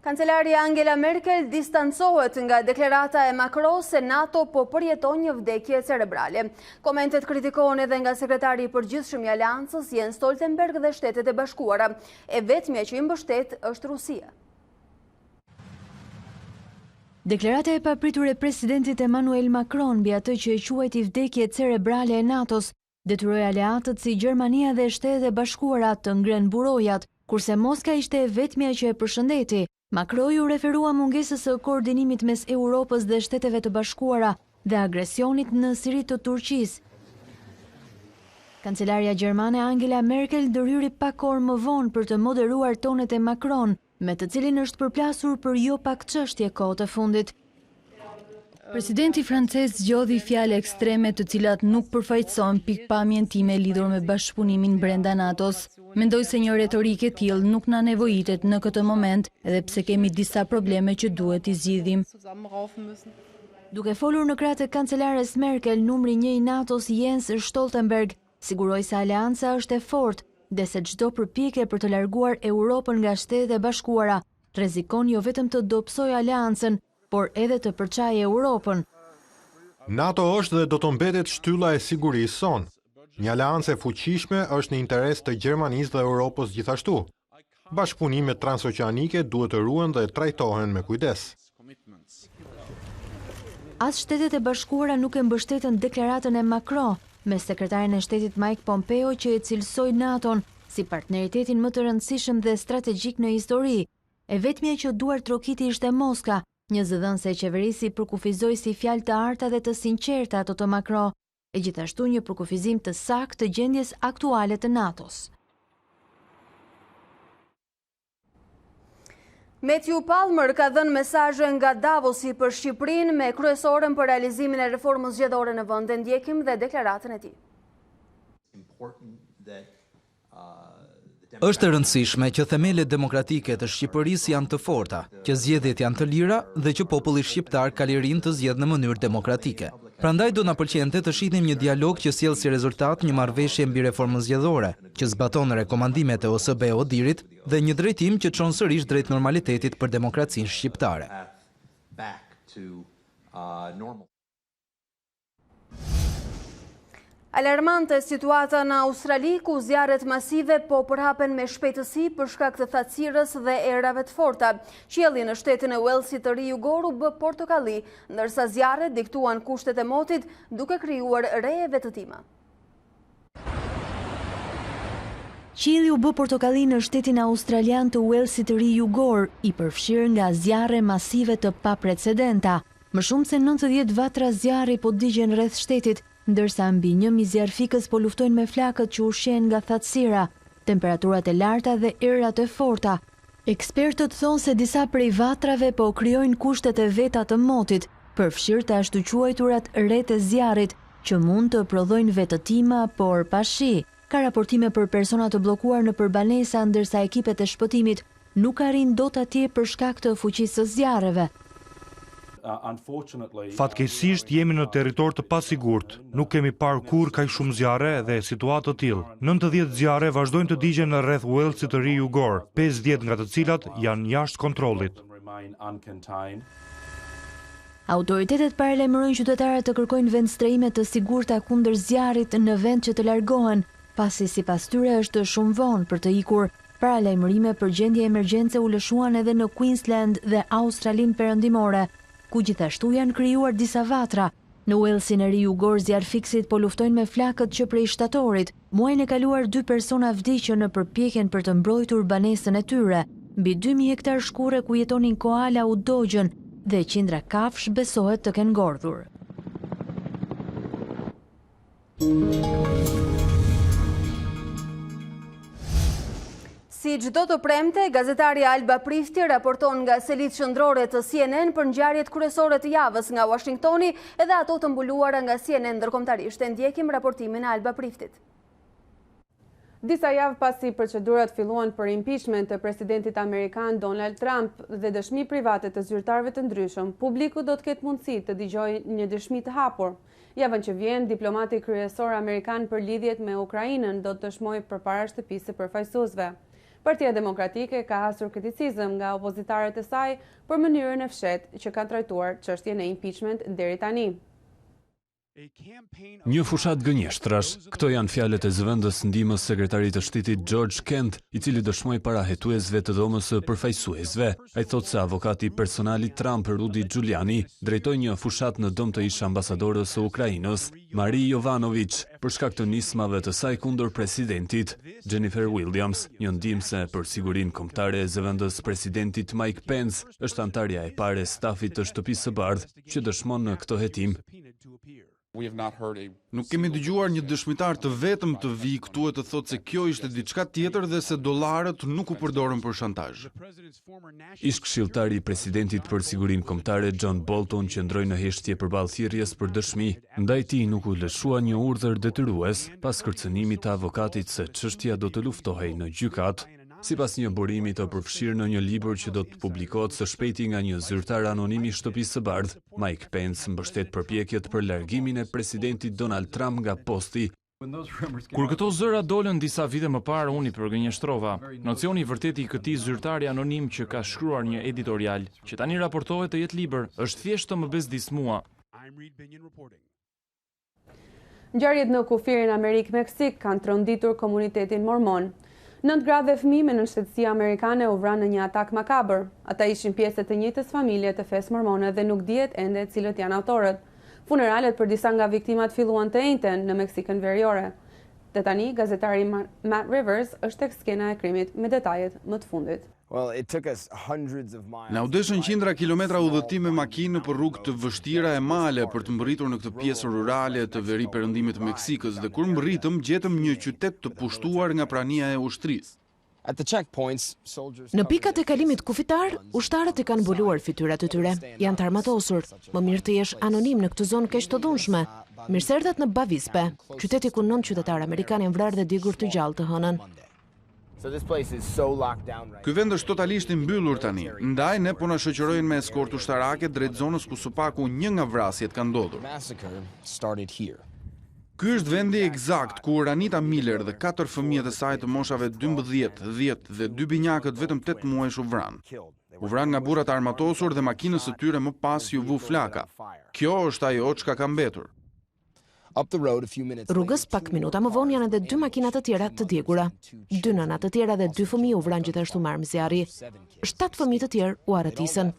Kancelarja Angela Merkel distancohet nga deklarata e Macron se NATO po përjeton një vdekje cerebrale. Komentet kritikohen edhe nga sekretari i përgjithshëm i Aleancës Jens Stoltenberg dhe Shtetet e Bashkuara. E vetmja që i mbështet është Rusia. Deklarata e papritur e presidentit Emmanuel Macron mbi atë që e quajti vdekje cerebrale e NATO-s detyroi aleatët si Gjermania dhe Shtetet e Bashkuara të ngrenë burojat, kurse Moska ishte e vetmja që e përshëndeti. Macron u referua mungesës së koordinimit mes Europës dhe Shteteve të Bashkuara dhe agresionit në Siri të Turqisë. Kancelaria gjermane Angela Merkel ndërhyri pak orë më vonë për të moderuar tonet e Macron, me të cilin është përplasur për jo pak çështje kohë të fundit. Presidenti francez zgjodhi fjalë ekstreme të cilat nuk përfaqësojnë pikpamjen time lidhur me bashkëpunimin brenda NATO-s. Mendoj se një retorikë e tillë nuk na nevojitet në këtë moment, edhe pse kemi disa probleme që duhet i zgjidhim. Duke folur në krah të kancelares Merkel, numri 1 i NATO-s Jens Stoltenberg siguroi se aleanca është e fortë dhe se çdo përpjekje për të larguar Europën nga Shtetet e Bashkuara rrezikon jo vetëm të dobësojë aleancën, por edhe të përçajë Europën. NATO është dhe do të mbetet shtylla e sigurisë sonë. Një aleancë e fuqishme është në interes të Gjermanisë dhe Europës gjithashtu. Bashkëpunimet transoqeanike duhet të ruhen dhe trajtohen me kujdes. As Shtetet e Bashkuara nuk e mbështetën deklaratën e Macron, me sekretarin e shtetit Mike Pompeo që e cilësoi NATO-n si partneritetin më të rëndësishëm dhe strategjik në histori. E vetmja që duar trokiti ishte Moska, një zëdhënëse e qeverisi përkufizoi si fjalë të arta dhe të sinqerta ato të Macron, e gjithashtu një përkufizim të saktë të gjendjes aktuale të NATO-s. Matthew Palmer ka dhënë mesazhe nga Davosi për Shqipërinë me kryesorën për realizimin e reformës zgjedhore në vend. Ndjekim dhe deklaratën e tij. Është e rëndësishme që themelet demokratike të Shqipërisë janë të forta, që zgjedhjet janë të lira dhe që populli shqiptar ka lirinë të zgjedhë në mënyrë demokratike. Prandaj do na pëlqente të shihnim një dialog që sjell si rezultat një marrëveshje mbi reformën zgjedhore, që zbaton rekomandimet e OSBE-ODIR-it dhe një drejtim që çon sërish drejt normalitetit për demokracinë shqiptare. Alarmante situata në Australi, ku zjarret masive po përhapen me shpejtësi për shkak të thatësirës dhe erave të forta. Qielli në shtetin e Walesit të Ri u bë portokalli, ndërsa zjarret diktuan kushtet e motit, duke krijuar re vetëtima. Qielli u bë portokalli në shtetin australian të Walesit të Ri, i përfshirë nga zjarre masive të paprecedenta. Më shumë se 90 vatra zjarri po digjen rreth shtetit, ndërsa mbi 1.000 zjarfikës po luftojnë me flakët që ushqehen nga thatësira, temperaturat e larta dhe erat e forta. Ekspertët thonë se disa prej vatrave po krijojnë kushtet e veta të motit, përfshirë të ashtu quajturat re të zjarrit, që mund të prodhojnë vetëtima, por pa shi. Ka raportime për persona të bllokuar në përbanesa, ndërsa ekipet e shpëtimit nuk arrin dot atje për shkak të fuqisë së zjarreve. Fatkeqësisht jemi në territor të pasigurt. Nuk kemi parë kurrë kaq shumë zjarre dhe situatë të tillë. 90 zjarre vazhdojnë të digjen në rreth Walesit të Ri, 50 nga të cilat janë jashtë kontrollit. Autoritetet paralajmërojnë qytetarët të kërkojnë vendstrehime të sigurta kundër zjarrit në vend që të largohen, pasi sipas tyre është shumë vonë për të ikur. Paralajmërime për gjendje emergjence u lëshuan edhe në Queensland dhe Australinë Perëndimore, ku gjithashtu janë krijuar disa vatra. Në Walesin e Ri, zjarfikësit po luftojnë me flakët që prej shtatorit. Muajin e kaluar 2 persona vdiqën në përpjekjen për të mbrojtur banesën e tyre. Mbi 2.000 hektar shkure ku jetonin koala u dogjën dhe qindra kafsh besohet të kenë ngordhur. Si çdo të premte, gazetari Alba Prifti raporton nga selit qendrore të CNN për ngjarjet kryesore të javës nga Washingtoni edhe ato të mbuluara nga CNN ndërkombëtarisht. Ndjekim raportimin e Alba Priftit. Disa javë pasi procedurat filluan për impeachment të presidentit amerikan Donald Trump dhe dëshmi private të zyrtarëve të ndryshëm, publiku do të ketë mundësi të dëgjojë një dëshmi të hapur. Javën që vjen, diplomati kryesor amerikan për lidhjet me Ukrainën do të dëshmojë përpara shtëpisë së përfaqësuesve. Partia Demokratike ka hasur kriticizëm nga opozitarët e saj për mënyrën e fshehtë që kanë trajtuar çështjen e impeachment deri tani. Një fushat gënjeshtrash, këto janë fjalët e zëvendës ndihmës sekretarit të shtetit George Kent, i cili dëshmoi para hetuesve të dhomës së përfaqësuesve. Ai thotë se avokati personal i Trump, Rudy Giuliani, drejtoi një fushat në dëm të ish ambasadorës së Ukrainës, Marie Jovanović, për shkak të nismave të saj kundër presidentit. Jennifer Williams, një ndihmëse për sigurinë kombëtare e zëvendës presidentit Mike Pence, është antarja e parë e stafit të Shtëpisë së Bardhë që dëshmon në këtë hetim. Nuk kemi dëgjuar një dëshmitar të vetëm të vi këtu e të thotë se kjo ishte diçka tjetër dhe se dollarët nuk u përdorën për shantazh. Ish këshilltari i presidentit për sigurinë kombëtare John Bolton qëndroi në heshtje përballë thirrjes për dëshmi, ndaj tij nuk u lëshua një urdhër detyrues pas kërcënimit të avokatit se çështja do të luftohej në gjykat. Sipas një burimi të përfshirë në një libër që do të publikohet së shpejti nga një zyrtar anonim i Shtëpisë së Bardhë, Mike Pence mbështet përpjekjet për largimin e presidentit Donald Trump nga posti. Kur këto zëra dolën disa vite më parë, unë i përgënjeshtrova. Nocioni i vërtet i këtij zyrtari anonim që ka shkruar një editorial, që tani raportohet të jetë libër, është thjesht të më bezdismua. Ngjarjet në kufirin Amerik-Meksik kanë tronditur komunitetin mormon. 9 gra dhe fëmijë me nënshtetësi amerikane u vranë në një atak makabër. Ata ishin pjesë të njëjtës familje të fesë mormone dhe nuk dihet ende cilët janë autorët. Funeralet për disa nga viktimat filluan të njëjtën në Meksikën Veriore. Dhe tani, gazetari Matt Rivers është tek skena e krimit me detajet më të fundit. Na u deshën qindra kilometra udhëtim me makinë për rrugë të vështira e male për të mbërritur në këtë pjesë rurale të veri perëndimit të Meksikës dhe kur mbërritëm gjetëm një qytet të pushtuar nga prania e ushtrisë. Në pikat e kalimit kufitar, ushtarët i kanë mbuluar fytyrat e tyre. Janë të armatosur. Më mirë të jesh anonim në këtë zonë keq të dhunshme. Mirëserdhet në Bavispe, qyteti ku 9 qytetarë amerikanë janë vrarë dhe digur të gjallë të hënën. Ky vend është totalisht i mbyllur tani. Ndaj ne po na shoqërojnë me eskortë ushtarake drejt zonës ku së paku një nga vrasjet ka ndodhur. Ky është vendi eksakt ku Ranita Miller dhe 4 fëmijët e saj të moshave 12, 10 dhe 2 binjakët vetëm 8 muajsh u vranë. U vranë nga burrat armatosur dhe makinës së tyre më pas ju vu flaka. Kjo është ajo çka ka mbetur. Rrugës pak minuta më vonë janë edhe 2 makina të tjera të djegura. 2 nëna të tjera dhe 2 fëmijë u vranë gjithashtu me armë zjarri. 7 fëmijë të tjerë u arretisën.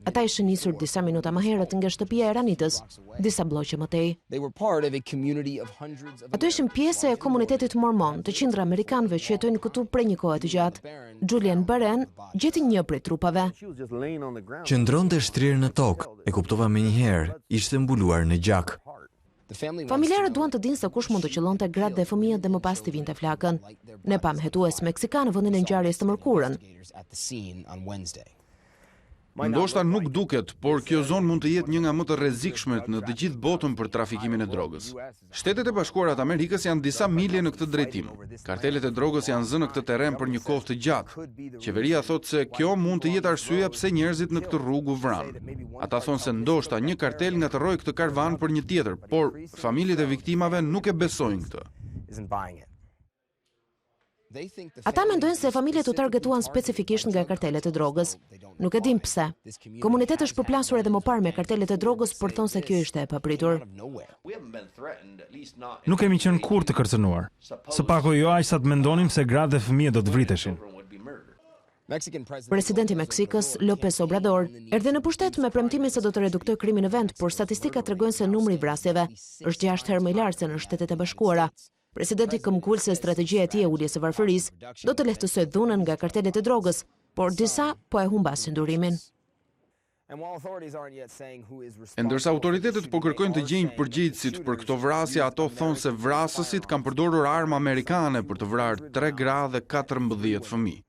Ata ishin nisur disa minuta më herët nga shtëpia e Ranitës, disa bloqe më tej. Ato ishin pjesë e komunitetit mormon të qindra amerikanëve që jetojnë këtu prej një kohe të gjatë. Julian Baren gjeti një prej trupave. Qëndronte shtrirë në tokë, e kuptova menjëherë, ishte mbuluar në gjak. Familjarët duan të dinë se kush mund të qëllonte gratë dhe fëmijët dhe më pas të vinte flakën. Ne pam hetues meksikan në vendin e ngjarjes të mërkurën. Ndoshta nuk duket, por kjo zonë mund të jetë një nga më të rrezikshmet në të gjithë botën për trafikimin e drogës. Shtetet e Bashkuara të Amerikës janë disa milje në këtë drejtim. Kartelet e drogës janë zënë në këtë terren për një kohë të gjatë. Qeveria thotë se kjo mund të jetë arsyeja pse njerëzit në këtë rrugë u vranë. Ata thonë se ndoshta një kartel ngatërroi këtë karvan për një tjetër, por familjet e viktimave nuk e besojnë këtë. Ata mendojnë se familjet u targetuan specifikisht nga kartelet e drogës. Nuk e dim pse. Komuniteti është përplasur edhe më parë me kartelet e drogës, por thonë se kjo ishte e papritur. Nuk kemi qenë kurrë të kërcënuar. Së paku jo aq sa të mendonim se gratë dhe fëmijët do të vriteshin. Presidenti i Meksikës, López Obrador, erdhi në pushtet me premtimin se do të reduktojë krimin në vend, por statistikat tregojnë se numri i vrasjeve është 6 herë më i lartë se në Shtetet e Bashkuara. Presidenti këmbgul se strategjia e tij e uljes së varfërisë do të lehtësojë dhunën nga kartelet e drogës, por disa po e humbasin durimin. E ndërsa autoritetet po kërkojnë të gjejnë përgjegjësit për këto vrasje, ato thonë se vrasësit kanë përdorur armë amerikane për të vrarë 3 gra dhe 14 fëmijë.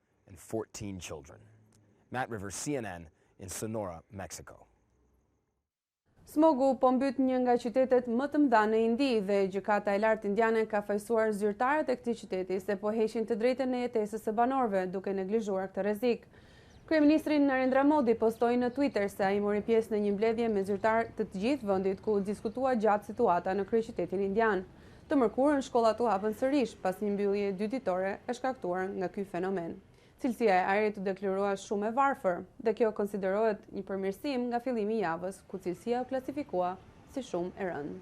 Smogu po mbyt një nga qytetet më të mëdha në Indi dhe gjykata e lartë indiane ka fajsuar zyrtarët e këtij qyteti se po heqin të drejtën e jetesës së banorëve duke neglizhuar këtë rrezik. Kryeministri Narendra Modi postoi në Twitter se ai mori pjesë në një mbledhje me zyrtarë të gjithë vendit ku diskutua gjatë situata në kryeqytetin indian. Të mërkurën shkollat u hapën sërish pas një mbyllje 2 ditore e shkaktuar nga ky fenomen. Cilësia e ajrit u deklaroa shumë e varfër dhe kjo konsiderohet një përmirësim nga fillimi i javës ku cilësia u klasifikua si shumë e rëndë.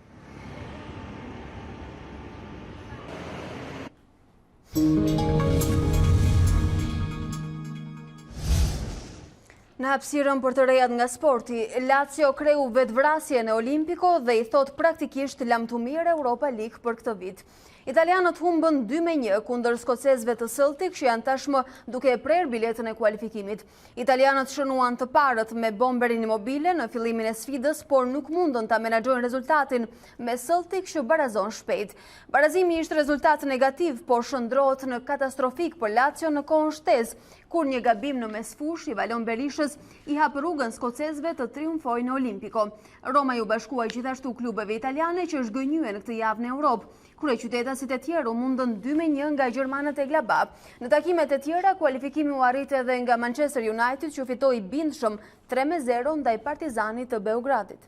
Në hapësirën për të rejat nga sporti, Lazio kreu vetvrasje në Olimpiko dhe i thot praktikisht lamtumir Europa League për këtë vit. Italianët humbën 2-1 kundër skocezëve të Celtic që janë tashmë duke e prerë biletën e kualifikimit. Italianët shënuan të parët me bomberin imobile në fillimin e sfidës, por nuk mundën ta menaxhojnë rezultatin me Celtic që barazon shpejt. Barazimi ishte rezultat negativ, por shndrohet në katastrofik për Lazio në kohën shtesë, kur një gabim në mesfush i Valon Berishës i hap rrugën skocezëve të triumfojnë në Olimpiko. Roma ju bashkuaj gjithashtu klubeve italiane që zhgënjyen këtë javë në Europë. Kryeqytetasit e tjerë u mundën 2-1 nga gjermanët e Glabab. Në takimet e tjera, kualifikimi u arrit edhe nga Manchester United që fitoi bindshëm 3-0 ndaj Partizanit të Beogradit.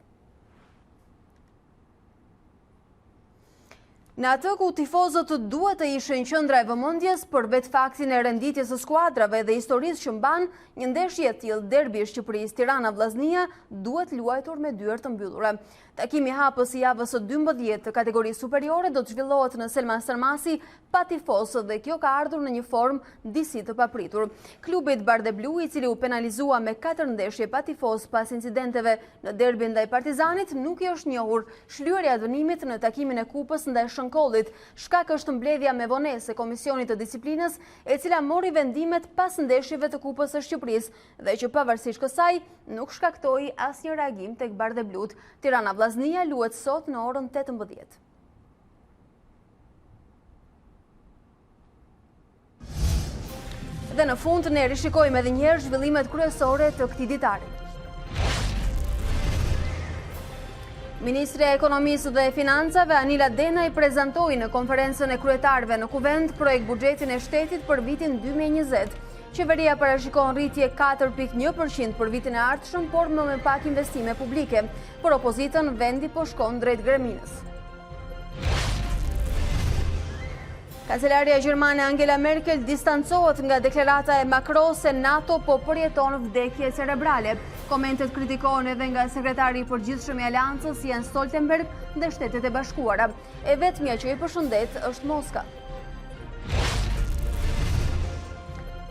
Në atë ku tifozët duhet të ishin qendra e vëmendjes për vetë faktin e renditjes së skuadrave dhe historisë që mban, një ndeshje e tillë derbi i Shqipërisë Tirana-Vllaznia duhet luajtur me dyert të mbyllura. Takimi hapës i javës së 12 të kategorisë superiore do të zhvillohet në Selman Sarmasi pa tifozë dhe kjo ka ardhur në një formë disi të papritur. Klubi i Bardeblu, i cili u penalizua me 4 ndeshje pa tifozë pas incidenteve në derbin ndaj Partizanit, nuk i është njohur shlyerja e dënimit në takimin e kupës ndaj Shënkollit. Shkak është mbledhja me vonesë e Komisionit të Disiplinës, e cila mori vendimet pas ndeshjeve të Kupës së Shqipërisë dhe që pavarësisht kësaj nuk shkaktoi asnjë reagim tek Bardeblut. Tirana-Vllaznia luhet sot në orën 18. Dhe në fund ne rishikojmë edhe një herë zhvillimet kryesore të këtij ditari. Ministri e Ekonomisë dhe Financave Anila Denaj prezantoi në konferencën e kryetarëve në Kuvend projekt buxhetin e shtetit për vitin 2020. Qeveria parashikon rritje 4.1% për vitin e ardhshëm, por më me pak investime publike. Për opozitën, vendi po shkon drejt greminës. Kancelaria Gjermane Angela Merkel distancohet nga deklarata e Macron se NATO po përjeton vdekje cerebrale. Komentet kritikohen edhe nga sekretari i përgjithshëm i Aleancës Jens Stoltenberg dhe Shtetet e Bashkuara. E vetmja që i përshëndet është Moska.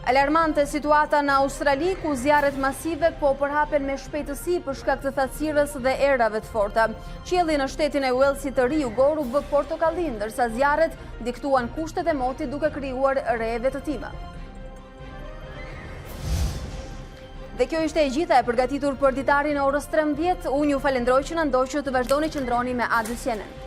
Alarmante situata në Australi, ku zjarret masive po përhapen me shpejtësi për shkak të thatësirës dhe erave të forta. Qielli në shtetin e Walesit të Ri u bë portokallin, ndërsa zjarret diktuan kushtet e motit duke krijuar re vetëtima. Dhe kjo ishte e gjitha e përgatitur për Ditari në orës 13. Unë ju falenderoj që na ndoqët të vazhdoni që ndroni me A2 CNN.